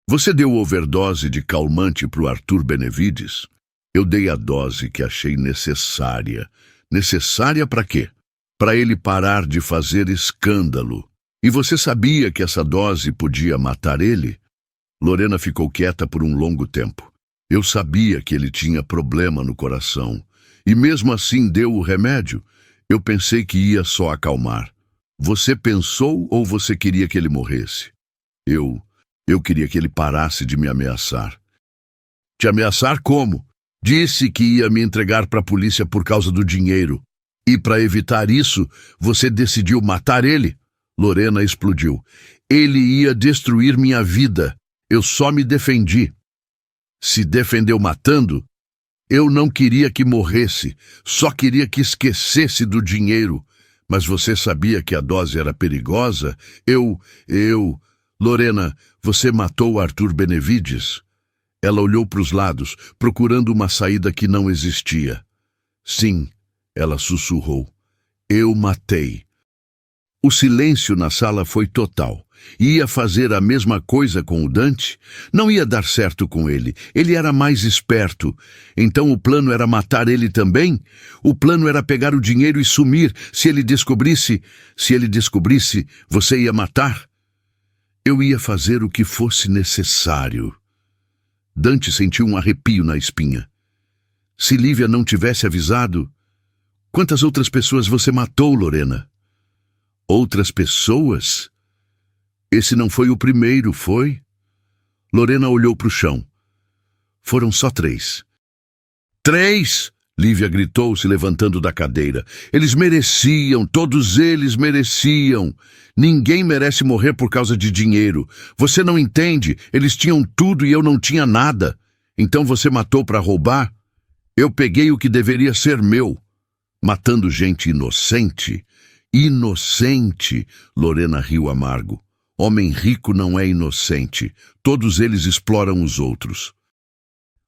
Você deu overdose de calmante para o Arthur Benevides? Eu dei a dose que achei necessária. Necessária para quê? Para ele parar de fazer escândalo. E você sabia que essa dose podia matar ele? Lorena ficou quieta por um longo tempo. Eu sabia que ele tinha problema no coração. E mesmo assim deu o remédio. Eu pensei que ia só acalmar. Você pensou ou você queria que ele morresse? Eu queria que ele parasse de me ameaçar. Te ameaçar como? Disse que ia me entregar para a polícia por causa do dinheiro. E para evitar isso, você decidiu matar ele? Lorena explodiu. Ele ia destruir minha vida. Eu só me defendi. Se defendeu matando? Eu não queria que morresse. Só queria que esquecesse do dinheiro. Mas você sabia que a dose era perigosa? Lorena, você matou o Arthur Benevides? Ela olhou para os lados, procurando uma saída que não existia. Sim, ela sussurrou. Eu matei. O silêncio na sala foi total. Ia fazer a mesma coisa com o Dante? Não ia dar certo com ele. Ele era mais esperto. Então o plano era matar ele também? O plano era pegar o dinheiro e sumir. Se ele descobrisse, você ia matar? Eu ia fazer o que fosse necessário. Dante sentiu um arrepio na espinha. Se Lívia não tivesse avisado... Quantas outras pessoas você matou, Lorena? Outras pessoas? Esse não foi o primeiro, foi? Lorena olhou para o chão. Foram só 3. 3! Lívia gritou, se levantando da cadeira. Eles mereciam, todos eles mereciam. Ninguém merece morrer por causa de dinheiro. Você não entende, eles tinham tudo e eu não tinha nada. Então você matou para roubar? Eu peguei o que deveria ser meu. Matando gente inocente? Inocente! Lorena riu amargo. Homem rico não é inocente. Todos eles exploram os outros.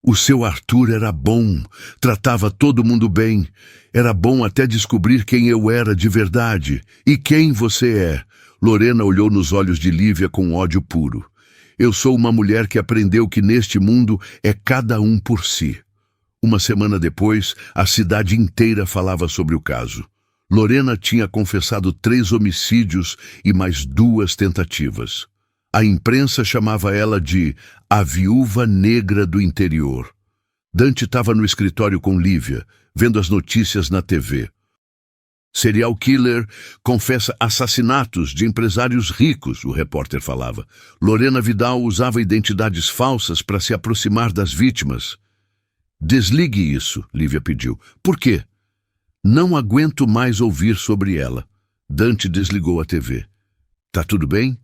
O seu Arthur era bom. Tratava todo mundo bem. Era bom até descobrir quem eu era de verdade. E quem você é? Lorena olhou nos olhos de Lívia com ódio puro. Eu sou uma mulher que aprendeu que neste mundo é cada um por si. Uma semana depois, a cidade inteira falava sobre o caso. Lorena tinha confessado 3 homicídios e mais 2 tentativas. A imprensa chamava ela de a viúva negra do interior. Dante estava no escritório com Lívia, vendo as notícias na TV. Serial killer confessa assassinatos de empresários ricos, o repórter falava. Lorena Vidal usava identidades falsas para se aproximar das vítimas. Desligue isso, Lívia pediu. Por quê? Não aguento mais ouvir sobre ela. Dante desligou a TV. Tá tudo bem?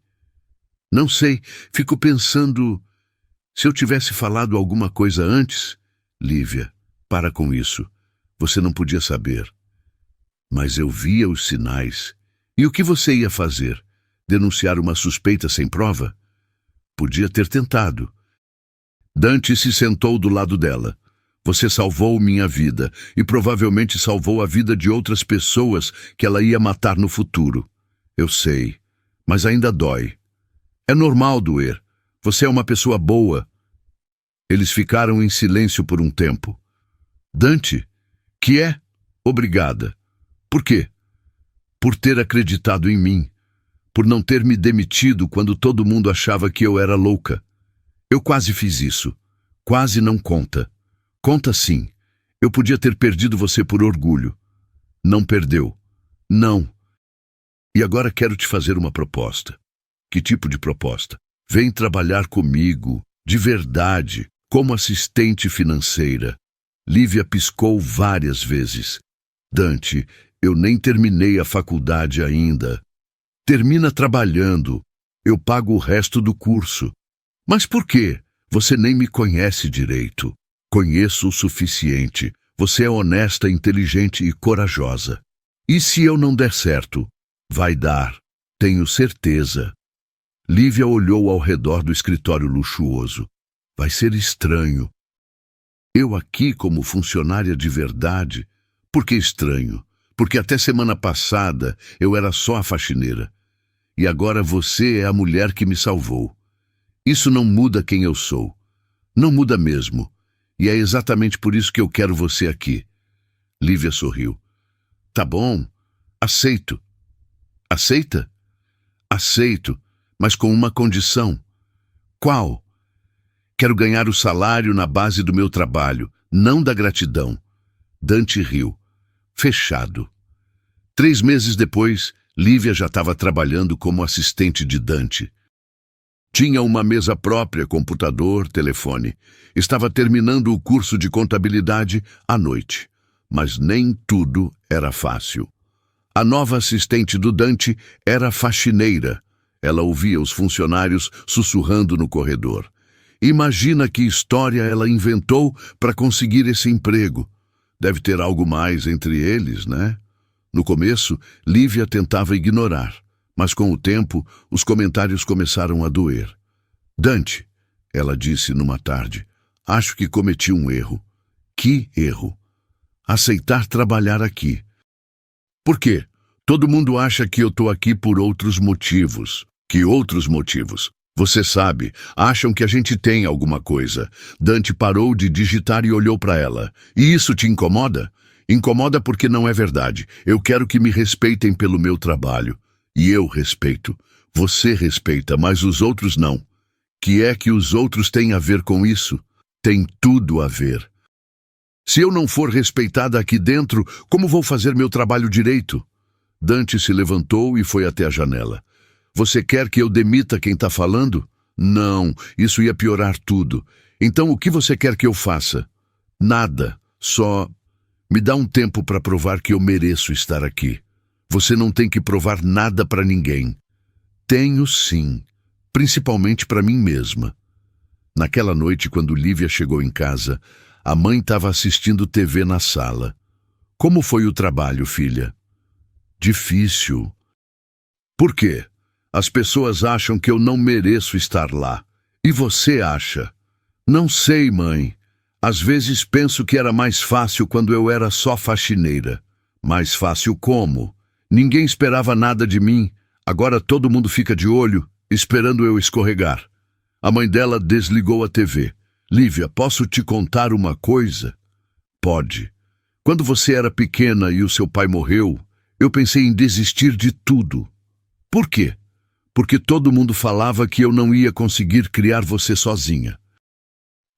Não sei, fico pensando... Se eu tivesse falado alguma coisa antes... Lívia, para com isso. Você não podia saber. Mas eu via os sinais. E o que você ia fazer? Denunciar uma suspeita sem prova? Podia ter tentado. Dante se sentou do lado dela. Você salvou minha vida e provavelmente salvou a vida de outras pessoas que ela ia matar no futuro. Eu sei, mas ainda dói. É normal doer. Você é uma pessoa boa. Eles ficaram em silêncio por um tempo. Dante, que é? Obrigada. Por quê? Por ter acreditado em mim. Por não ter me demitido quando todo mundo achava que eu era louca. Eu quase fiz isso. Quase não conta. Conta sim. Eu podia ter perdido você por orgulho. Não perdeu. Não. E agora quero te fazer uma proposta. Que tipo de proposta? Vem trabalhar comigo, de verdade, como assistente financeira. Lívia piscou várias vezes. Dante, eu nem terminei a faculdade ainda. Termina trabalhando. Eu pago o resto do curso. Mas por quê? Você nem me conhece direito. Conheço o suficiente. Você é honesta, inteligente e corajosa. E se eu não der certo? Vai dar. Tenho certeza. Lívia olhou ao redor do escritório luxuoso. Vai ser estranho. Eu aqui como funcionária de verdade? Por que estranho? Porque até semana passada eu era só a faxineira. E agora você é a mulher que me salvou. Isso não muda quem eu sou. Não muda mesmo. E é exatamente por isso que eu quero você aqui. Lívia sorriu. Tá bom. Aceito. Aceita? Aceito, mas com uma condição. Qual? Quero ganhar o salário na base do meu trabalho, não da gratidão. Dante riu. Fechado. 3 meses depois, Lívia já estava trabalhando como assistente de Dante. Tinha uma mesa própria, computador, telefone. Estava terminando o curso de contabilidade à noite. Mas nem tudo era fácil. A nova assistente do Dante era faxineira. Ela ouvia os funcionários sussurrando no corredor. Imagina que história ela inventou para conseguir esse emprego. Deve ter algo mais entre eles, né? No começo, Lívia tentava ignorar. Mas com o tempo, os comentários começaram a doer. Dante, ela disse numa tarde, acho que cometi um erro. Que erro? Aceitar trabalhar aqui. Por quê? Todo mundo acha que eu tô aqui por outros motivos. Que outros motivos? Você sabe, acham que a gente tem alguma coisa. Dante parou de digitar e olhou para ela. E isso te incomoda? Incomoda porque não é verdade. Eu quero que me respeitem pelo meu trabalho. E eu respeito. Você respeita, mas os outros não. Que é que os outros têm a ver com isso? Tem tudo a ver. Se eu não for respeitada aqui dentro, como vou fazer meu trabalho direito? Dante se levantou e foi até a janela. Você quer que eu demita quem está falando? Não, isso ia piorar tudo. Então o que você quer que eu faça? Nada, só me dá um tempo para provar que eu mereço estar aqui. Você não tem que provar nada para ninguém. Tenho sim, principalmente para mim mesma. Naquela noite, quando Lívia chegou em casa, a mãe estava assistindo TV na sala. Como foi o trabalho, filha? Difícil. Por quê? As pessoas acham que eu não mereço estar lá. E você acha? Não sei, mãe. Às vezes penso que era mais fácil quando eu era só faxineira. Mais fácil como? Ninguém esperava nada de mim. Agora todo mundo fica de olho, esperando eu escorregar. A mãe dela desligou a TV. Lívia, posso te contar uma coisa? Pode. Quando você era pequena e o seu pai morreu, eu pensei em desistir de tudo. Por quê? Porque todo mundo falava que eu não ia conseguir criar você sozinha.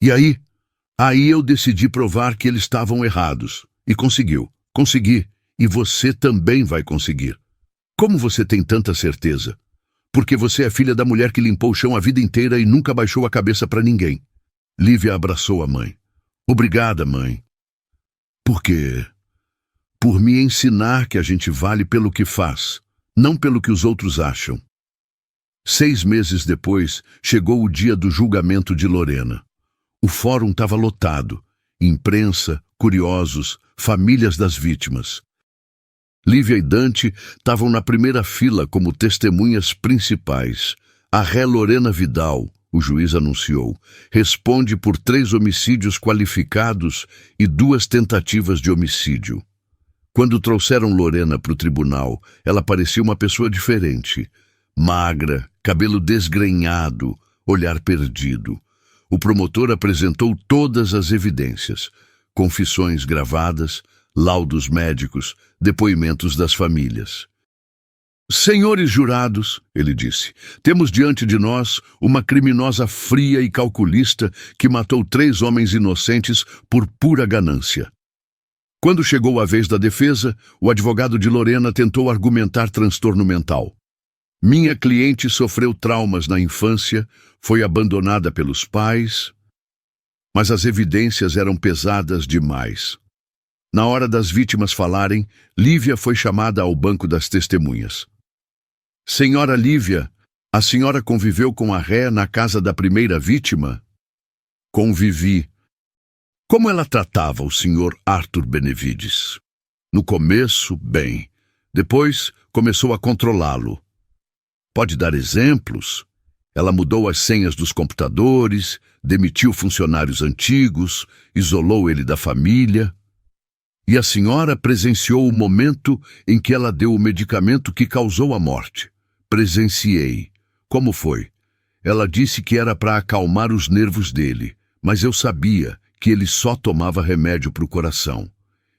E aí eu decidi provar que eles estavam errados. E conseguiu. Consegui. E você também vai conseguir. Como você tem tanta certeza? Porque você é filha da mulher que limpou o chão a vida inteira e nunca baixou a cabeça para ninguém. Lívia abraçou a mãe. Obrigada, mãe. Por quê? Por me ensinar que a gente vale pelo que faz, não pelo que os outros acham. 6 meses depois, chegou o dia do julgamento de Lorena. O fórum estava lotado. Imprensa, curiosos, famílias das vítimas. Lívia e Dante estavam na primeira fila como testemunhas principais. A ré Lorena Vidal, o juiz anunciou, responde por 3 homicídios qualificados e 2 tentativas de homicídio. Quando trouxeram Lorena para o tribunal, ela parecia uma pessoa diferente. Magra, cabelo desgrenhado, olhar perdido. O promotor apresentou todas as evidências, confissões gravadas, laudos médicos, depoimentos das famílias. Senhores jurados, ele disse, temos diante de nós uma criminosa fria e calculista que matou 3 homens inocentes por pura ganância. Quando chegou a vez da defesa, o advogado de Lorena tentou argumentar transtorno mental. Minha cliente sofreu traumas na infância, foi abandonada pelos pais, mas as evidências eram pesadas demais. Na hora das vítimas falarem, Lívia foi chamada ao banco das testemunhas. Senhora Lívia, a senhora conviveu com a ré na casa da primeira vítima? Convivi. Como ela tratava o senhor Arthur Benevides? No começo, bem. Depois, começou a controlá-lo. Pode dar exemplos? Ela mudou as senhas dos computadores, demitiu funcionários antigos, isolou ele da família. E a senhora presenciou o momento em que ela deu o medicamento que causou a morte. Presenciei. Como foi? Ela disse que era para acalmar os nervos dele, mas eu sabia que ele só tomava remédio para o coração.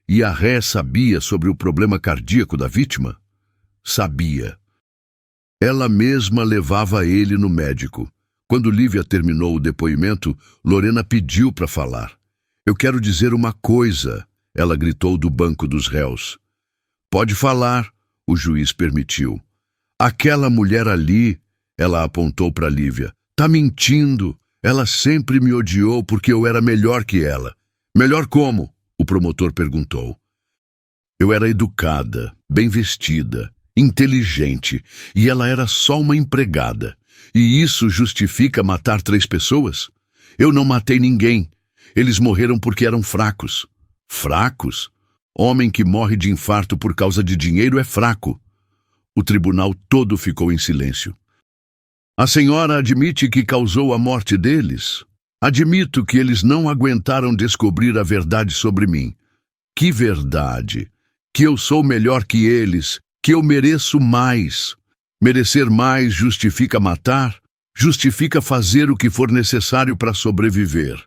E a ré sabia sobre o problema cardíaco da vítima? Sabia. Ela mesma levava ele no médico. Quando Lívia terminou o depoimento, Lorena pediu para falar. Eu quero dizer uma coisa, ela gritou do banco dos réus. Pode falar, o juiz permitiu. Aquela mulher ali, ela apontou para Lívia, tá mentindo. Ela sempre me odiou porque eu era melhor que ela. Melhor como? O promotor perguntou. Eu era educada, bem vestida, inteligente, e ela era só uma empregada. E isso justifica matar 3 pessoas? Eu não matei ninguém. Eles morreram porque eram fracos. Fracos? Homem que morre de infarto por causa de dinheiro é fraco. O tribunal todo ficou em silêncio. A senhora admite que causou a morte deles? Admito que eles não aguentaram descobrir a verdade sobre mim. Que verdade? Que eu sou melhor que eles, que eu mereço mais. Merecer mais justifica matar, justifica fazer o que for necessário para sobreviver.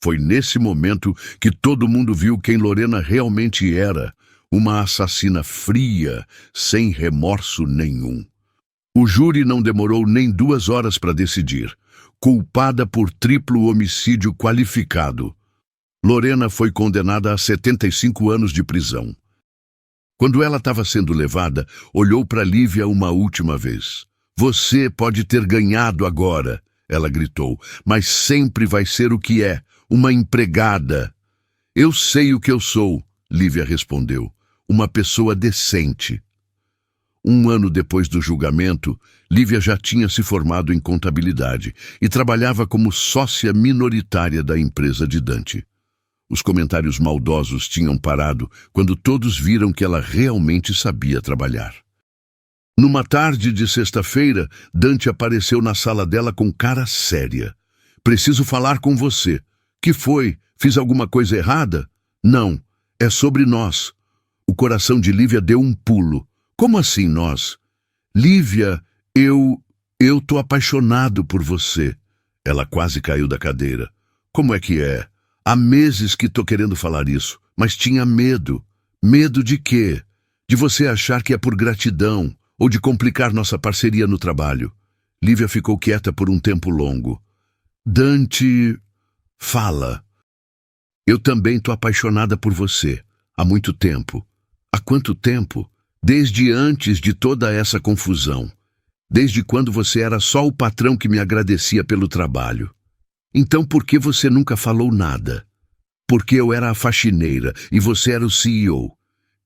Foi nesse momento que todo mundo viu quem Lorena realmente era, uma assassina fria, sem remorso nenhum. O júri não demorou nem 2 horas para decidir. Culpada por triplo homicídio qualificado, Lorena foi condenada a 75 anos de prisão. Quando ela estava sendo levada, olhou para Lívia uma última vez. Você pode ter ganhado agora, ela gritou, mas sempre vai ser o que é, uma empregada. Eu sei o que eu sou, Lívia respondeu, uma pessoa decente. 1 ano depois do julgamento, Lívia já tinha se formado em contabilidade e trabalhava como sócia minoritária da empresa de Dante. Os comentários maldosos tinham parado quando todos viram que ela realmente sabia trabalhar. Numa tarde de sexta-feira, Dante apareceu na sala dela com cara séria. Preciso falar com você. Que foi? Fiz alguma coisa errada? Não, é sobre nós. O coração de Lívia deu um pulo. Como assim nós? Lívia, eu tô apaixonado por você. Ela quase caiu da cadeira. Como é que é? Há meses que tô querendo falar isso, mas tinha medo. Medo de quê? De você achar que é por gratidão ou de complicar nossa parceria no trabalho. Lívia ficou quieta por um tempo longo. Dante, fala. Eu também tô apaixonada por você. Há muito tempo. Há quanto tempo? Desde antes de toda essa confusão. Desde quando você era só o patrão que me agradecia pelo trabalho. Então por que você nunca falou nada? Porque eu era a faxineira e você era o CEO.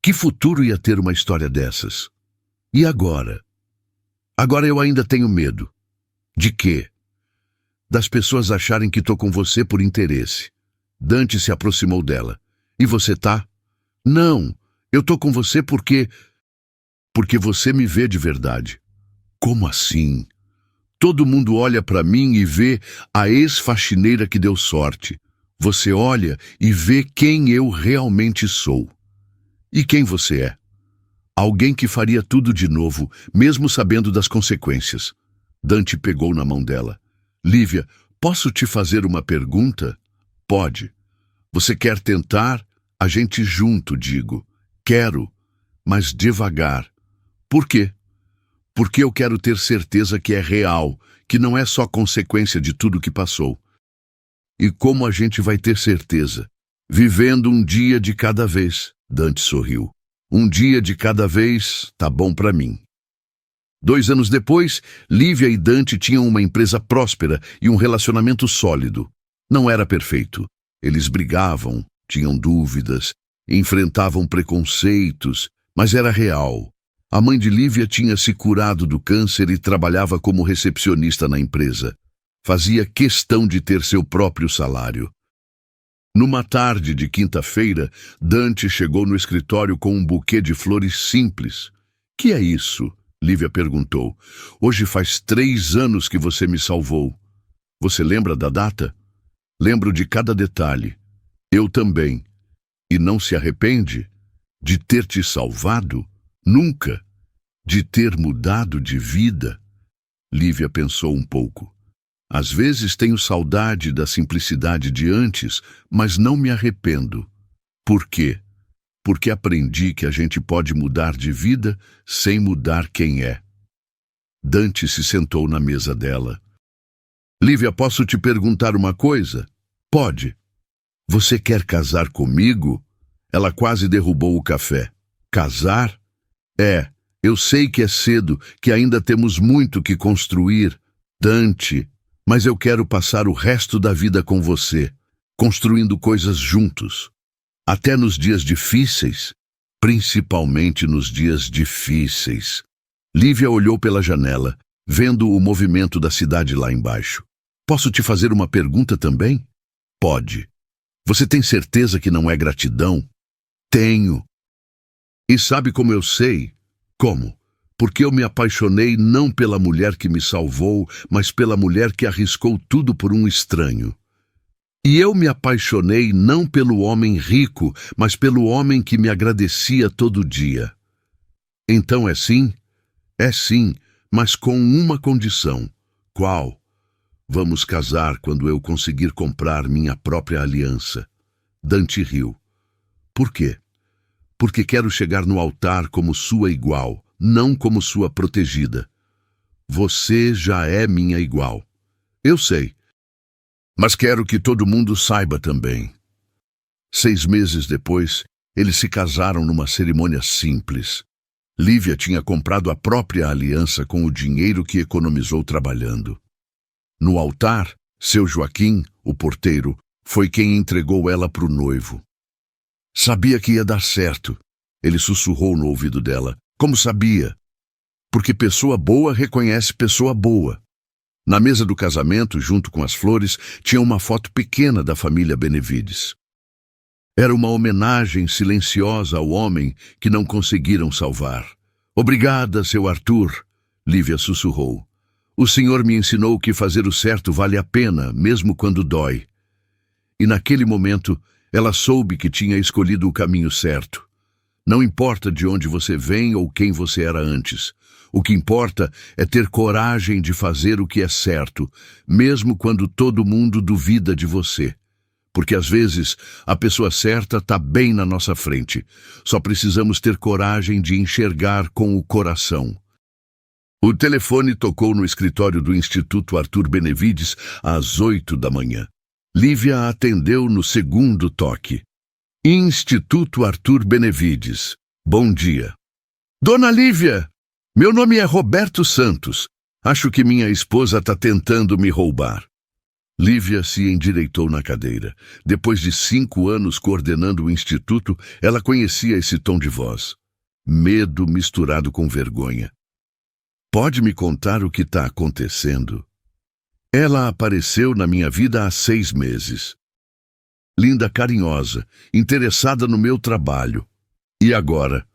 Que futuro ia ter uma história dessas? E agora? Agora eu ainda tenho medo. De quê? Das pessoas acharem que tô com você por interesse. Dante se aproximou dela. E você tá? Não, eu tô com você porque você me vê de verdade. Como assim? Todo mundo olha para mim e vê a ex-faxineira que deu sorte. Você olha e vê quem eu realmente sou. E quem você é? Alguém que faria tudo de novo, mesmo sabendo das consequências. Dante pegou na mão dela. Lívia, posso te fazer uma pergunta? Pode. Você quer tentar? A gente junto, digo. Quero, mas devagar. Por quê? Porque eu quero ter certeza que é real, que não é só consequência de tudo que passou. E como a gente vai ter certeza? Vivendo um dia de cada vez, Dante sorriu. Um dia de cada vez tá bom para mim. 2 anos depois, Lívia e Dante tinham uma empresa próspera e um relacionamento sólido. Não era perfeito. Eles brigavam, tinham dúvidas, enfrentavam preconceitos, mas era real. A mãe de Lívia tinha se curado do câncer e trabalhava como recepcionista na empresa. Fazia questão de ter seu próprio salário. Numa tarde de quinta-feira, Dante chegou no escritório com um buquê de flores simples. Que é isso? Lívia perguntou. Hoje faz 3 anos que você me salvou. Você lembra da data? Lembro de cada detalhe. Eu também. E não se arrepende? De ter te salvado? Nunca. De ter mudado de vida? Lívia pensou um pouco. Às vezes tenho saudade da simplicidade de antes, mas não me arrependo. Por quê? Porque aprendi que a gente pode mudar de vida sem mudar quem é. Dante se sentou na mesa dela. Lívia, posso te perguntar uma coisa? Pode. Você quer casar comigo? Ela quase derrubou o café. Casar? É, eu sei que é cedo, que ainda temos muito que construir, Dante, mas eu quero passar o resto da vida com você, construindo coisas juntos. Até nos dias difíceis, principalmente nos dias difíceis. Lívia olhou pela janela, vendo o movimento da cidade lá embaixo. Posso te fazer uma pergunta também? Pode. Você tem certeza que não é gratidão? Tenho. E sabe como eu sei? Como? Porque eu me apaixonei não pela mulher que me salvou, mas pela mulher que arriscou tudo por um estranho. E eu me apaixonei não pelo homem rico, mas pelo homem que me agradecia todo dia. Então é sim? É sim, mas com uma condição. Qual? Vamos casar quando eu conseguir comprar minha própria aliança. Dante riu. Por quê? Porque quero chegar no altar como sua igual, não como sua protegida. Você já é minha igual. Eu sei. Mas quero que todo mundo saiba também. 6 meses depois, eles se casaram numa cerimônia simples. Lívia tinha comprado a própria aliança com o dinheiro que economizou trabalhando. No altar, seu Joaquim, o porteiro, foi quem entregou ela para o noivo. Sabia que ia dar certo. Ele sussurrou no ouvido dela. Como sabia? Porque pessoa boa reconhece pessoa boa. Na mesa do casamento, junto com as flores, tinha uma foto pequena da família Benevides. Era uma homenagem silenciosa ao homem que não conseguiram salvar. Obrigada, seu Arthur, Lívia sussurrou. O senhor me ensinou que fazer o certo vale a pena, mesmo quando dói. E naquele momento, ela soube que tinha escolhido o caminho certo. Não importa de onde você vem ou quem você era antes. O que importa é ter coragem de fazer o que é certo, mesmo quando todo mundo duvida de você. Porque às vezes a pessoa certa está bem na nossa frente. Só precisamos ter coragem de enxergar com o coração. O telefone tocou no escritório do Instituto Arthur Benevides às 8 da manhã. Lívia atendeu no segundo toque. Instituto Arthur Benevides. Bom dia. Dona Lívia! Meu nome é Roberto Santos. Acho que minha esposa está tentando me roubar. Lívia se endireitou na cadeira. Depois de 5 anos coordenando o instituto, ela conhecia esse tom de voz. Medo misturado com vergonha. Pode me contar o que está acontecendo? Ela apareceu na minha vida há 6 meses. Linda, carinhosa, interessada no meu trabalho. E agora?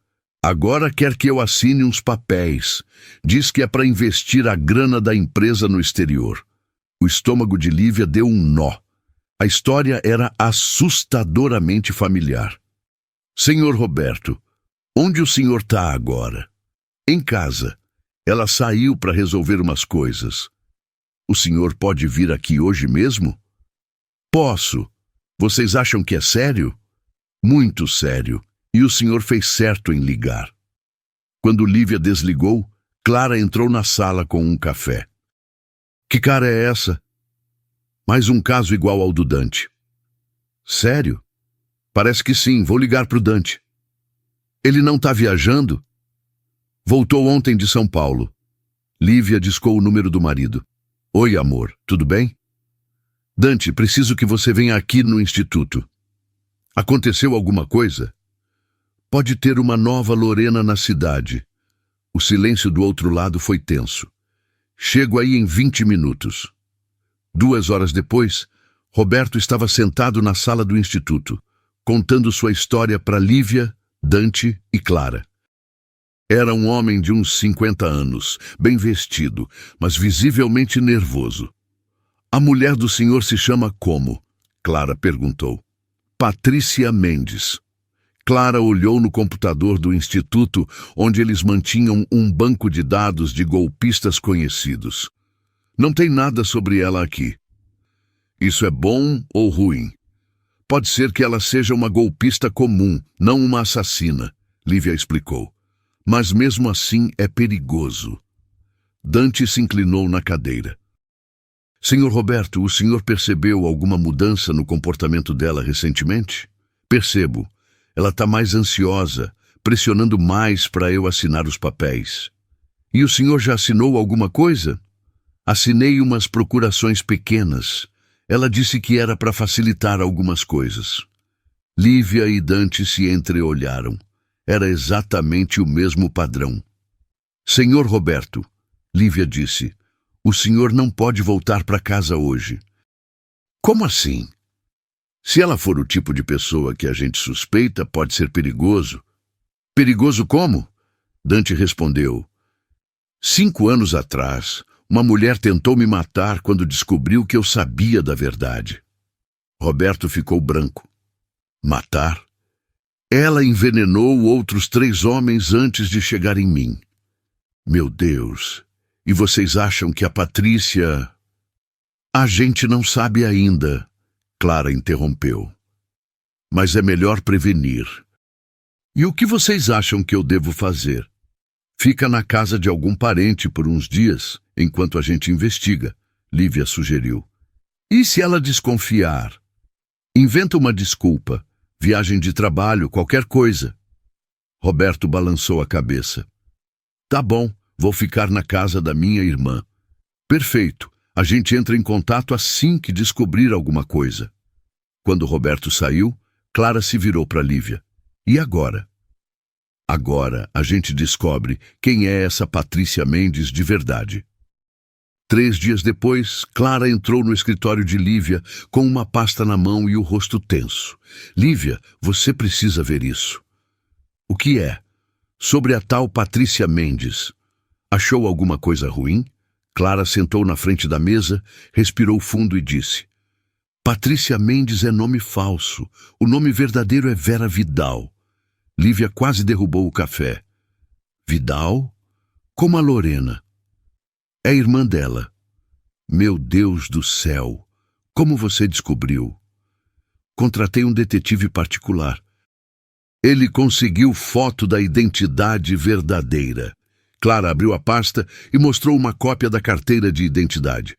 Agora quer que eu assine uns papéis. Diz que é para investir a grana da empresa no exterior. O estômago de Lívia deu um nó. A história era assustadoramente familiar. Senhor Roberto, onde o senhor está agora? Em casa. Ela saiu para resolver umas coisas. O senhor pode vir aqui hoje mesmo? Posso. Vocês acham que é sério? Muito sério. E o senhor fez certo em ligar. Quando Lívia desligou, Clara entrou na sala com um café. Que cara é essa? Mais um caso igual ao do Dante. Sério? Parece que sim, vou ligar pro Dante. Ele não está viajando? Voltou ontem de São Paulo. Lívia discou o número do marido. Oi, amor, tudo bem? Dante, preciso que você venha aqui no instituto. Aconteceu alguma coisa? Pode ter uma nova Lorena na cidade. O silêncio do outro lado foi tenso. Chego aí em 20 minutos. 2 horas depois, Roberto estava sentado na sala do instituto, contando sua história para Lívia, Dante e Clara. Era um homem de uns 50 anos, bem vestido, mas visivelmente nervoso. A mulher do senhor se chama como? Clara perguntou. Patrícia Mendes. Clara olhou no computador do instituto, onde eles mantinham um banco de dados de golpistas conhecidos. Não tem nada sobre ela aqui. Isso é bom ou ruim? Pode ser que ela seja uma golpista comum, não uma assassina, Lívia explicou. Mas mesmo assim é perigoso. Dante se inclinou na cadeira. Senhor Roberto, o senhor percebeu alguma mudança no comportamento dela recentemente? Percebo. Ela está mais ansiosa, pressionando mais para eu assinar os papéis. E o senhor já assinou alguma coisa? Assinei umas procurações pequenas. Ela disse que era para facilitar algumas coisas. Lívia e Dante se entreolharam. Era exatamente o mesmo padrão. Senhor Roberto, Lívia disse, o senhor não pode voltar para casa hoje. Como assim? Se ela for o tipo de pessoa que a gente suspeita, pode ser perigoso. Perigoso como? Dante respondeu. 5 anos atrás, uma mulher tentou me matar quando descobriu que eu sabia da verdade. Roberto ficou branco. Matar? Ela envenenou outros 3 homens antes de chegar em mim. Meu Deus! E vocês acham que a Patrícia... A gente não sabe ainda, Clara interrompeu. Mas é melhor prevenir. E o que vocês acham que eu devo fazer? Fica na casa de algum parente por uns dias, enquanto a gente investiga, Lívia sugeriu. E se ela desconfiar? Inventa uma desculpa, viagem de trabalho, qualquer coisa. Roberto balançou a cabeça. Tá bom, vou ficar na casa da minha irmã. Perfeito, a gente entra em contato assim que descobrir alguma coisa. Quando Roberto saiu, Clara se virou para Lívia. E agora? Agora a gente descobre quem é essa Patrícia Mendes de verdade. 3 dias depois, Clara entrou no escritório de Lívia com uma pasta na mão e o rosto tenso. Lívia, você precisa ver isso. O que é? Sobre a tal Patrícia Mendes. Achou alguma coisa ruim? Clara sentou na frente da mesa, respirou fundo e disse: Patrícia Mendes é nome falso. O nome verdadeiro é Vera Vidal. Lívia quase derrubou o café. Vidal? Como a Lorena. É irmã dela. Meu Deus do céu! Como você descobriu? Contratei um detetive particular. Ele conseguiu foto da identidade verdadeira. Clara abriu a pasta e mostrou uma cópia da carteira de identidade.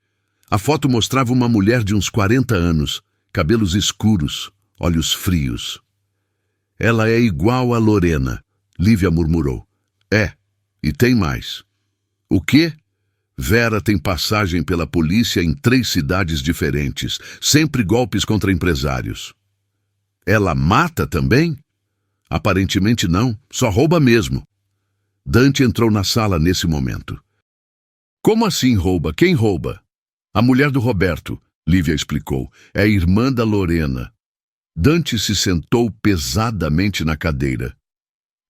A foto mostrava uma mulher de uns 40 anos, cabelos escuros, olhos frios. Ela é igual a Lorena, Lívia murmurou. É, e tem mais. O quê? Vera tem passagem pela polícia em 3 cidades diferentes, sempre golpes contra empresários. Ela mata também? Aparentemente não, só rouba mesmo. Dante entrou na sala nesse momento. Como assim rouba? Quem rouba? A mulher do Roberto, Lívia explicou, é a irmã da Lorena. Dante se sentou pesadamente na cadeira.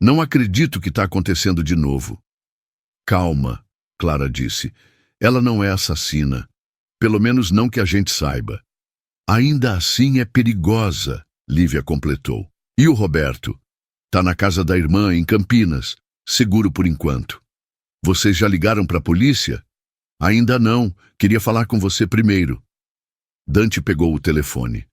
Não acredito que está acontecendo de novo. Calma, Clara disse. Ela não é assassina. Pelo menos não que a gente saiba. Ainda assim é perigosa, Lívia completou. E o Roberto? Tá na casa da irmã, em Campinas. Seguro por enquanto. Vocês já ligaram para a polícia? Ainda não. Queria falar com você primeiro. Dante pegou o telefone.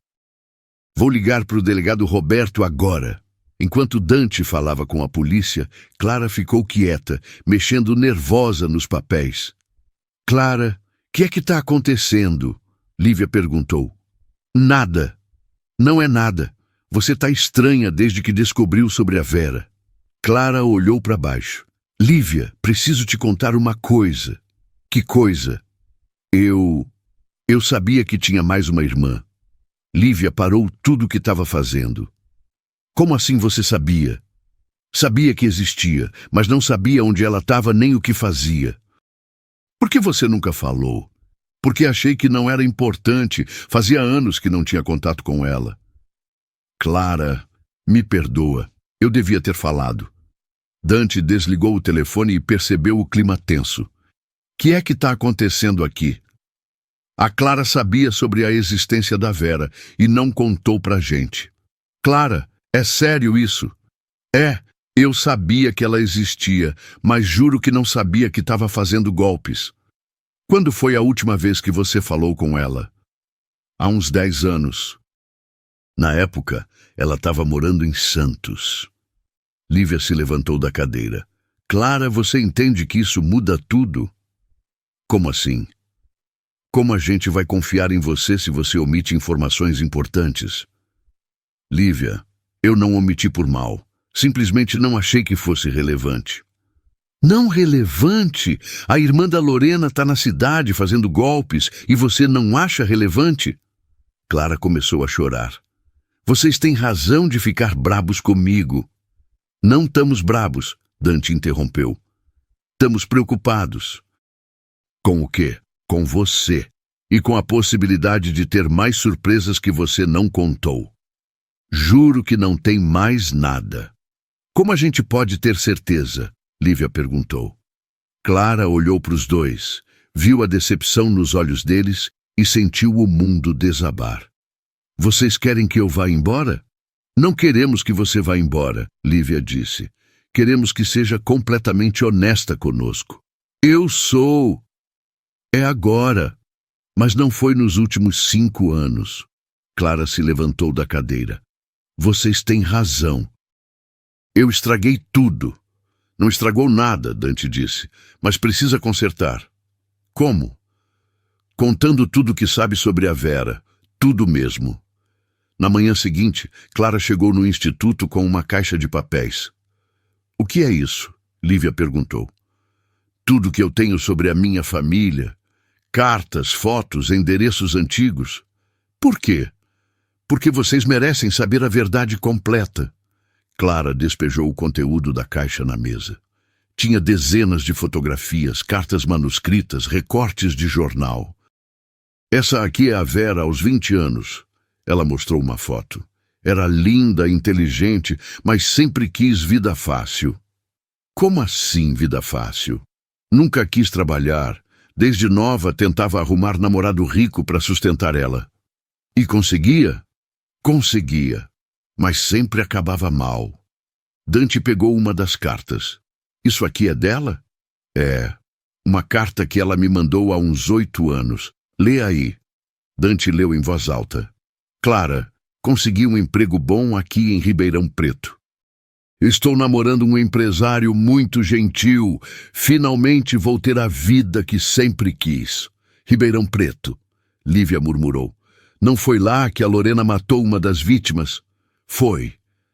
Vou ligar para o delegado Roberto agora. Enquanto Dante falava com a polícia, Clara ficou quieta, mexendo nervosa nos papéis. Clara, o que é que está acontecendo? Lívia perguntou. Nada. Não é nada. Você está estranha desde que descobriu sobre a Vera. Clara olhou para baixo. Lívia, preciso te contar uma coisa. Que coisa? Eu sabia que tinha mais uma irmã. Lívia parou tudo o que estava fazendo. Como assim você sabia? Sabia que existia, mas não sabia onde ela estava nem o que fazia. Por que você nunca falou? Porque achei que não era importante. Fazia anos que não tinha contato com ela. Clara, me perdoa. Eu devia ter falado. Dante desligou o telefone e percebeu o clima tenso. O que é que está acontecendo aqui? A Clara sabia sobre a existência da Vera e não contou pra gente. Clara, é sério isso? É, eu sabia que ela existia, mas juro que não sabia que estava fazendo golpes. Quando foi a última vez que você falou com ela? Há uns 10 anos. Na época, ela estava morando em Santos. Lívia se levantou da cadeira. Clara, você entende que isso muda tudo? Como assim? Como a gente vai confiar em você se você omite informações importantes? Lívia, eu não omiti por mal. Simplesmente não achei que fosse relevante. Não relevante? A irmã da Lorena está na cidade fazendo golpes e você não acha relevante? Clara começou a chorar. Vocês têm razão de ficar brabos comigo. Não estamos brabos, Dante interrompeu. Estamos preocupados. Com o quê? Com você. E com a possibilidade de ter mais surpresas que você não contou. Juro que não tem mais nada. Como a gente pode ter certeza? Lívia perguntou. Clara olhou para os dois, viu a decepção nos olhos deles e sentiu o mundo desabar. Vocês querem que eu vá embora? Não queremos que você vá embora, Lívia disse. Queremos que seja completamente honesta conosco. Eu sou. É agora. Mas não foi nos últimos 5 anos. Clara se levantou da cadeira. Vocês têm razão. Eu estraguei tudo. Não estragou nada, Dante disse, mas precisa consertar. Como? Contando tudo o que sabe sobre a Vera. Tudo mesmo. Na manhã seguinte, Clara chegou no instituto com uma caixa de papéis. O que é isso? Lívia perguntou. Tudo que eu tenho sobre a minha família. Cartas, fotos, endereços antigos. Por quê? Porque vocês merecem saber a verdade completa. Clara despejou o conteúdo da caixa na mesa. Tinha dezenas de fotografias, cartas manuscritas, recortes de jornal. Essa aqui é a Vera aos 20 anos. Ela mostrou uma foto. Era linda, inteligente, mas sempre quis vida fácil. Como assim vida fácil? Nunca quis trabalhar. Desde nova tentava arrumar namorado rico para sustentar ela. E conseguia? Conseguia. Mas sempre acabava mal. Dante pegou uma das cartas. Isso aqui é dela? É. Uma carta que ela me mandou há uns 8 anos. Lê aí. Dante leu em voz alta. Clara, consegui um emprego bom aqui em Ribeirão Preto. Estou namorando um empresário muito gentil. Finalmente vou ter a vida que sempre quis. Ribeirão Preto, Lívia murmurou. Não foi lá que a Lorena matou uma das vítimas? Foi.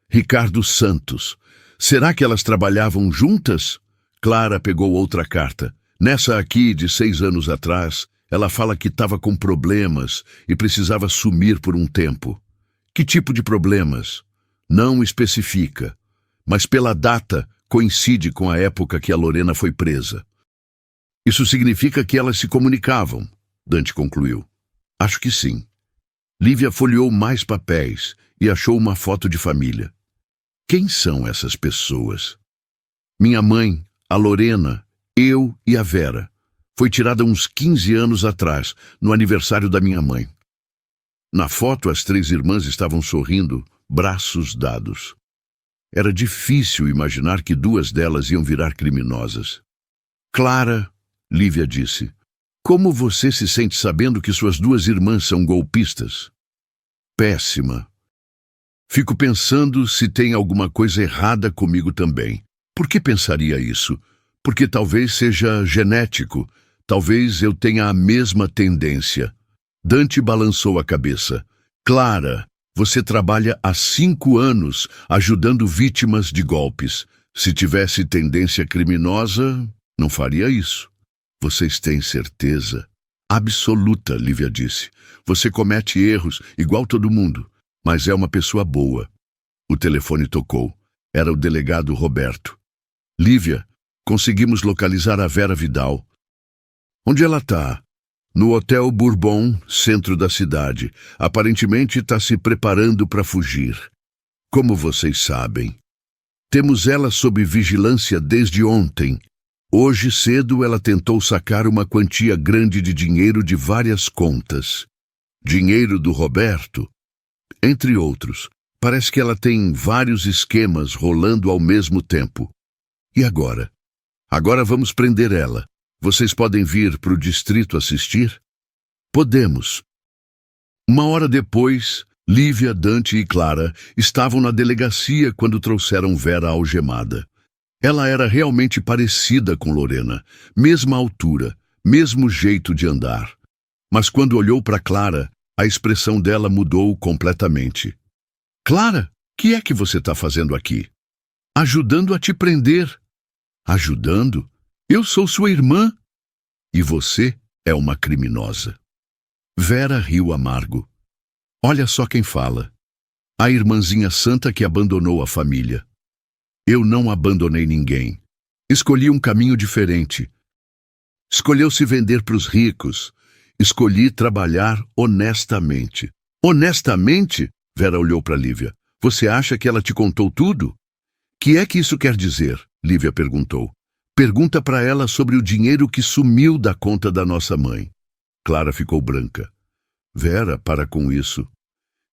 Ricardo Santos. Será que elas trabalhavam juntas? Clara pegou outra carta. Nessa aqui, de 6 anos atrás, ela fala que estava com problemas e precisava sumir por um tempo. Que tipo de problemas? Não especifica, mas pela data coincide com a época que a Lorena foi presa. Isso significa que elas se comunicavam, Dante concluiu. Acho que sim. Lívia folheou mais papéis e achou uma foto de família. Quem são essas pessoas? Minha mãe, a Lorena, eu e a Vera. Foi tirada uns 15 anos atrás, no aniversário da minha mãe. Na foto, as 3 irmãs estavam sorrindo, braços dados. Era difícil imaginar que 2 delas iam virar criminosas. Clara, Lívia disse, como você se sente sabendo que suas 2 irmãs são golpistas? Péssima. Fico pensando se tem alguma coisa errada comigo também. Por que pensaria isso? Porque talvez seja genético. Talvez eu tenha a mesma tendência. Dante balançou a cabeça. Clara, você trabalha há 5 anos ajudando vítimas de golpes. Se tivesse tendência criminosa, não faria isso. Vocês têm certeza? Absoluta, Lívia disse. Você comete erros, igual todo mundo, mas é uma pessoa boa. O telefone tocou. Era o delegado Roberto. Lívia, conseguimos localizar a Vera Vidal. Onde ela está? No Hotel Bourbon, centro da cidade. Aparentemente está se preparando para fugir. Como vocês sabem? Temos ela sob vigilância desde ontem. Hoje cedo ela tentou sacar uma quantia grande de dinheiro de várias contas. Dinheiro do Roberto, entre outros. Parece que ela tem vários esquemas rolando ao mesmo tempo. E agora? Agora vamos prender ela. Vocês podem vir para o distrito assistir? Podemos. 1 hora depois, Lívia, Dante e Clara estavam na delegacia quando trouxeram Vera algemada. Ela era realmente parecida com Lorena, mesma altura, mesmo jeito de andar. Mas quando olhou para Clara, a expressão dela mudou completamente. Clara, o que é que você está fazendo aqui? Ajudando a te prender. Ajudando? Eu sou sua irmã. E você é uma criminosa. Vera riu amargo. Olha só quem fala. A irmãzinha santa que abandonou a família. Eu não abandonei ninguém. Escolhi um caminho diferente. Escolheu se vender para os ricos. Escolhi trabalhar honestamente. Honestamente? Vera olhou para Lívia. Você acha que ela te contou tudo? Que é que isso quer dizer? Lívia perguntou. Pergunta para ela sobre o dinheiro que sumiu da conta da nossa mãe. Clara ficou branca. Vera, para com isso.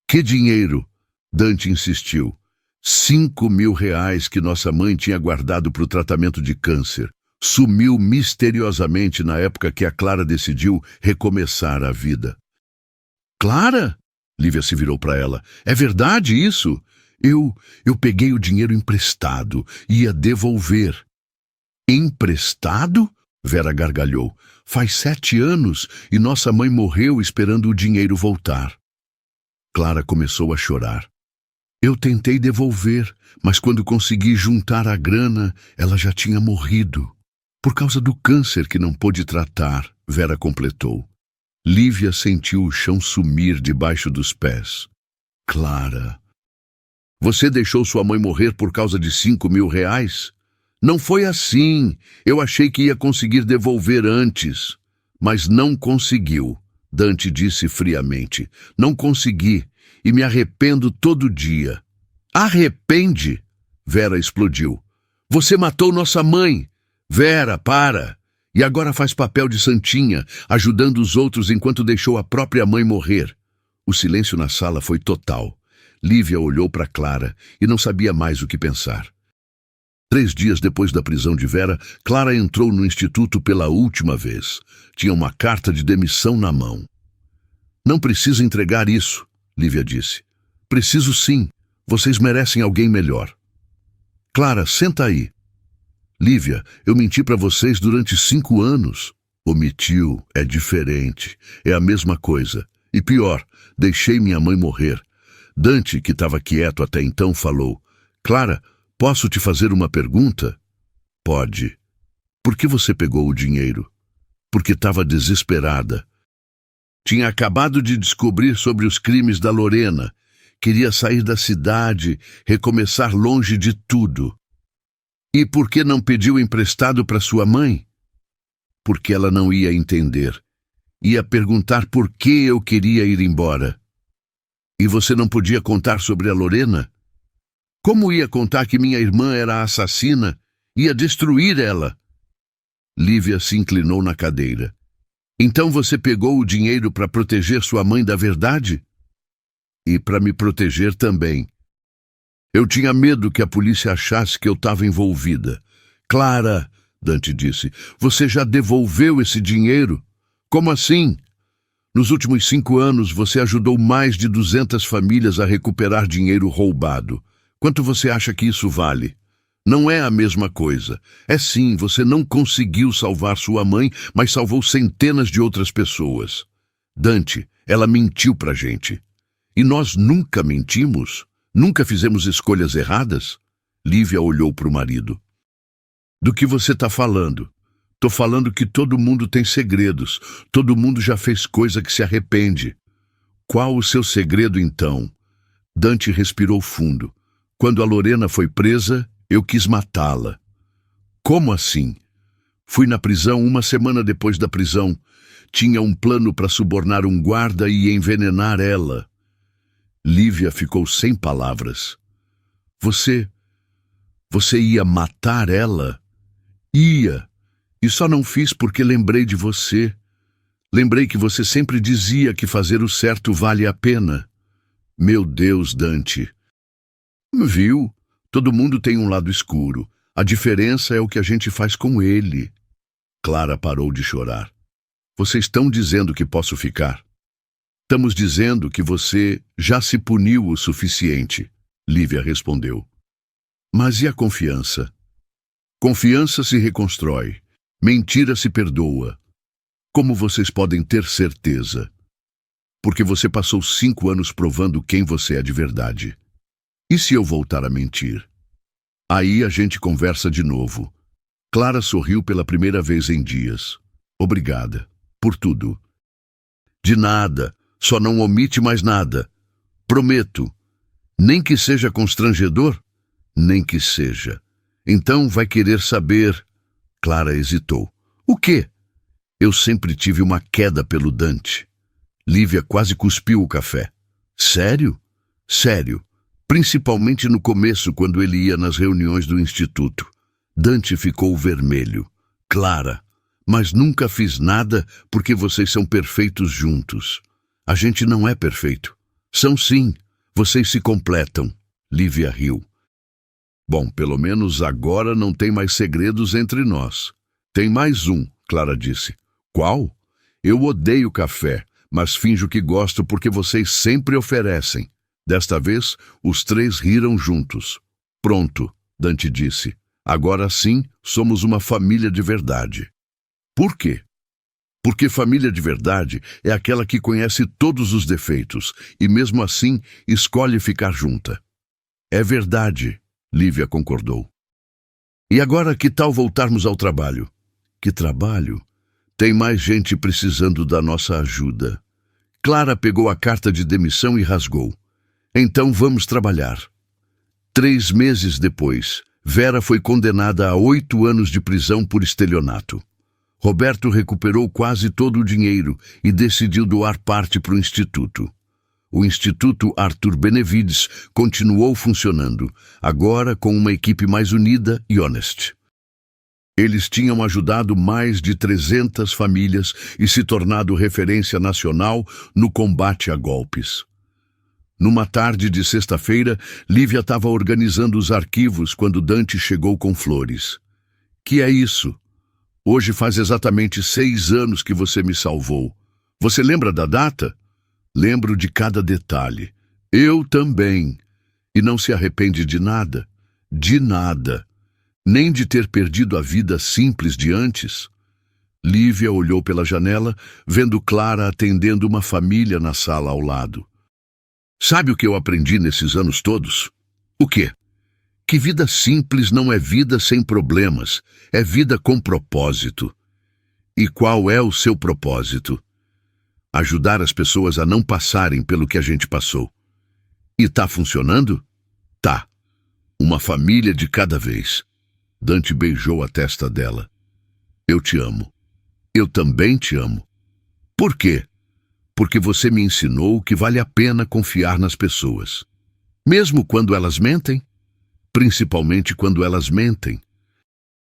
Que dinheiro? Dante insistiu. 5.000 reais que nossa mãe tinha guardado para o tratamento de câncer. Sumiu misteriosamente na época que a Clara decidiu recomeçar a vida. Clara? Lívia se virou para ela. É verdade isso? Eu peguei o dinheiro emprestado e ia devolver. Emprestado? Vera gargalhou. Faz 7 anos e nossa mãe morreu esperando o dinheiro voltar. Clara começou a chorar. Eu tentei devolver, mas quando consegui juntar a grana, ela já tinha morrido. Por causa do câncer que não pôde tratar, Vera completou. Lívia sentiu o chão sumir debaixo dos pés. Clara. Você deixou sua mãe morrer por causa de 5.000 reais? Não foi assim. Eu achei que ia conseguir devolver antes. Mas não conseguiu, Dante disse friamente. Não consegui e me arrependo todo dia. Arrepende? Vera explodiu. Você matou nossa mãe. Vera, para. E agora faz papel de santinha, ajudando os outros enquanto deixou a própria mãe morrer. O silêncio na sala foi total. Lívia olhou para Clara e não sabia mais o que pensar. 3 dias depois da prisão de Vera, Clara entrou no instituto pela última vez. Tinha uma carta de demissão na mão. Não precisa entregar isso, Lívia disse. Preciso sim. Vocês merecem alguém melhor. Clara, senta aí. Lívia, eu menti para vocês durante 5 anos. Omitiu, é diferente. É a mesma coisa. E pior, deixei minha mãe morrer. Dante, que estava quieto até então, falou. Clara, posso te fazer uma pergunta? Pode. Por que você pegou o dinheiro? Porque estava desesperada. Tinha acabado de descobrir sobre os crimes da Lorena. Queria sair da cidade, recomeçar longe de tudo. E por que não pediu emprestado para sua mãe? Porque ela não ia entender. Ia perguntar por que eu queria ir embora. E você não podia contar sobre a Lorena? Como ia contar que minha irmã era a assassina? Ia destruir ela. Lívia se inclinou na cadeira. Então você pegou o dinheiro para proteger sua mãe da verdade? E para me proteger também. Eu tinha medo que a polícia achasse que eu estava envolvida. Clara, Dante disse, você já devolveu esse dinheiro? Como assim? Nos últimos 5 anos, você ajudou mais de 200 famílias a recuperar dinheiro roubado. Quanto você acha que isso vale? Não é a mesma coisa. É sim, você não conseguiu salvar sua mãe, mas salvou centenas de outras pessoas. Dante, ela mentiu pra gente. E nós nunca mentimos? Nunca fizemos escolhas erradas? Lívia olhou para o marido. Do que você está falando? Tô falando que todo mundo tem segredos. Todo mundo já fez coisa que se arrepende. Qual o seu segredo, então? Dante respirou fundo. Quando a Lorena foi presa, eu quis matá-la. Como assim? Fui na prisão 1 semana depois da prisão. Tinha um plano para subornar um guarda e envenenar ela. Lívia ficou sem palavras. Você ia matar ela? Ia. E só não fiz porque lembrei de você. Lembrei que você sempre dizia que fazer o certo vale a pena. Meu Deus, Dante. Viu? Todo mundo tem um lado escuro. A diferença é o que a gente faz com ele. Clara parou de chorar. Vocês estão dizendo que posso ficar? Estamos dizendo que você já se puniu o suficiente, Lívia respondeu. Mas e a confiança? Confiança se reconstrói. Mentira se perdoa. Como vocês podem ter certeza? Porque você passou 5 anos provando quem você é de verdade. E se eu voltar a mentir? Aí a gente conversa de novo. Clara sorriu pela primeira vez em dias. Obrigada. Por tudo. De nada. Só não omite mais nada. Prometo. Nem que seja constrangedor? Nem que seja. Então vai querer saber... Clara hesitou. O quê? Eu sempre tive uma queda pelo Dante. Lívia quase cuspiu o café. Sério? Sério. Principalmente no começo, quando ele ia nas reuniões do instituto. Dante ficou vermelho. Clara, mas nunca fiz nada porque vocês são perfeitos juntos. A gente não é perfeito. São sim, vocês se completam. Lívia riu. Bom, pelo menos agora não tem mais segredos entre nós. Tem mais um, Clara disse. Qual? Eu odeio café, mas finjo que gosto porque vocês sempre oferecem. Desta vez, os três riram juntos. Pronto, Dante disse. Agora sim, somos uma família de verdade. Por quê? Porque família de verdade é aquela que conhece todos os defeitos e, mesmo assim, escolhe ficar junta. É verdade, Lívia concordou. E agora que tal voltarmos ao trabalho? Que trabalho? Tem mais gente precisando da nossa ajuda. Clara pegou a carta de demissão e rasgou. Então vamos trabalhar. 3 meses depois, Vera foi condenada a 8 anos de prisão por estelionato. Roberto recuperou quase todo o dinheiro e decidiu doar parte para o Instituto. O Instituto Arthur Benevides continuou funcionando, agora com uma equipe mais unida e honesta. Eles tinham ajudado mais de 300 famílias e se tornado referência nacional no combate a golpes. Numa tarde de sexta-feira, Lívia estava organizando os arquivos quando Dante chegou com flores. Que é isso? Hoje faz exatamente 6 anos que você me salvou. Você lembra da data? Lembro de cada detalhe. Eu também. E não se arrepende de nada? De nada. Nem de ter perdido a vida simples de antes? Lívia olhou pela janela, vendo Clara atendendo uma família na sala ao lado. Sabe o que eu aprendi nesses anos todos? O quê? Que vida simples não é vida sem problemas, é vida com propósito. E qual é o seu propósito? Ajudar as pessoas a não passarem pelo que a gente passou. E tá funcionando? Tá. Uma família de cada vez. Dante beijou a testa dela. Eu te amo. Eu também te amo. Por quê? Porque você me ensinou que vale a pena confiar nas pessoas. Mesmo quando elas mentem? Principalmente quando elas mentem.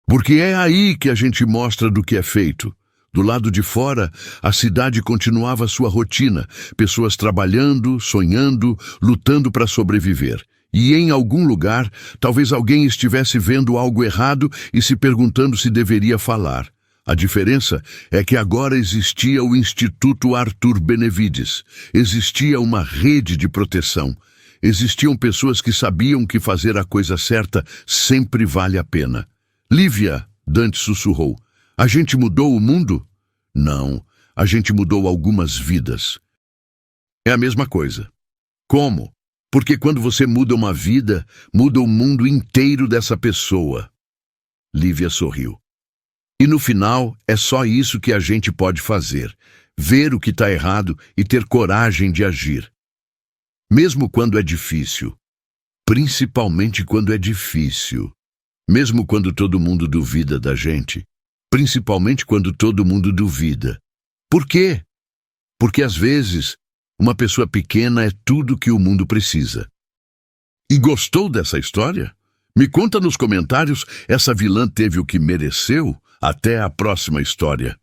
Porque é aí que a gente mostra do que é feito. Do lado de fora, a cidade continuava sua rotina, pessoas trabalhando, sonhando, lutando para sobreviver. E em algum lugar, talvez alguém estivesse vendo algo errado e se perguntando se deveria falar. A diferença é que agora existia o Instituto Arthur Benevides, existia uma rede de proteção. Existiam pessoas que sabiam que fazer a coisa certa sempre vale a pena. Lívia, Dante sussurrou, a gente mudou o mundo? Não, a gente mudou algumas vidas. É a mesma coisa. Como? Porque quando você muda uma vida, muda o mundo inteiro dessa pessoa. Lívia sorriu. E no final, é só isso que a gente pode fazer. Ver o que está errado e ter coragem de agir. Mesmo quando é difícil. Principalmente quando é difícil. Mesmo quando todo mundo duvida da gente. Principalmente quando todo mundo duvida. Por quê? Porque às vezes, uma pessoa pequena é tudo que o mundo precisa. E gostou dessa história? Me conta nos comentários, essa vilã teve o que mereceu? Até a próxima história.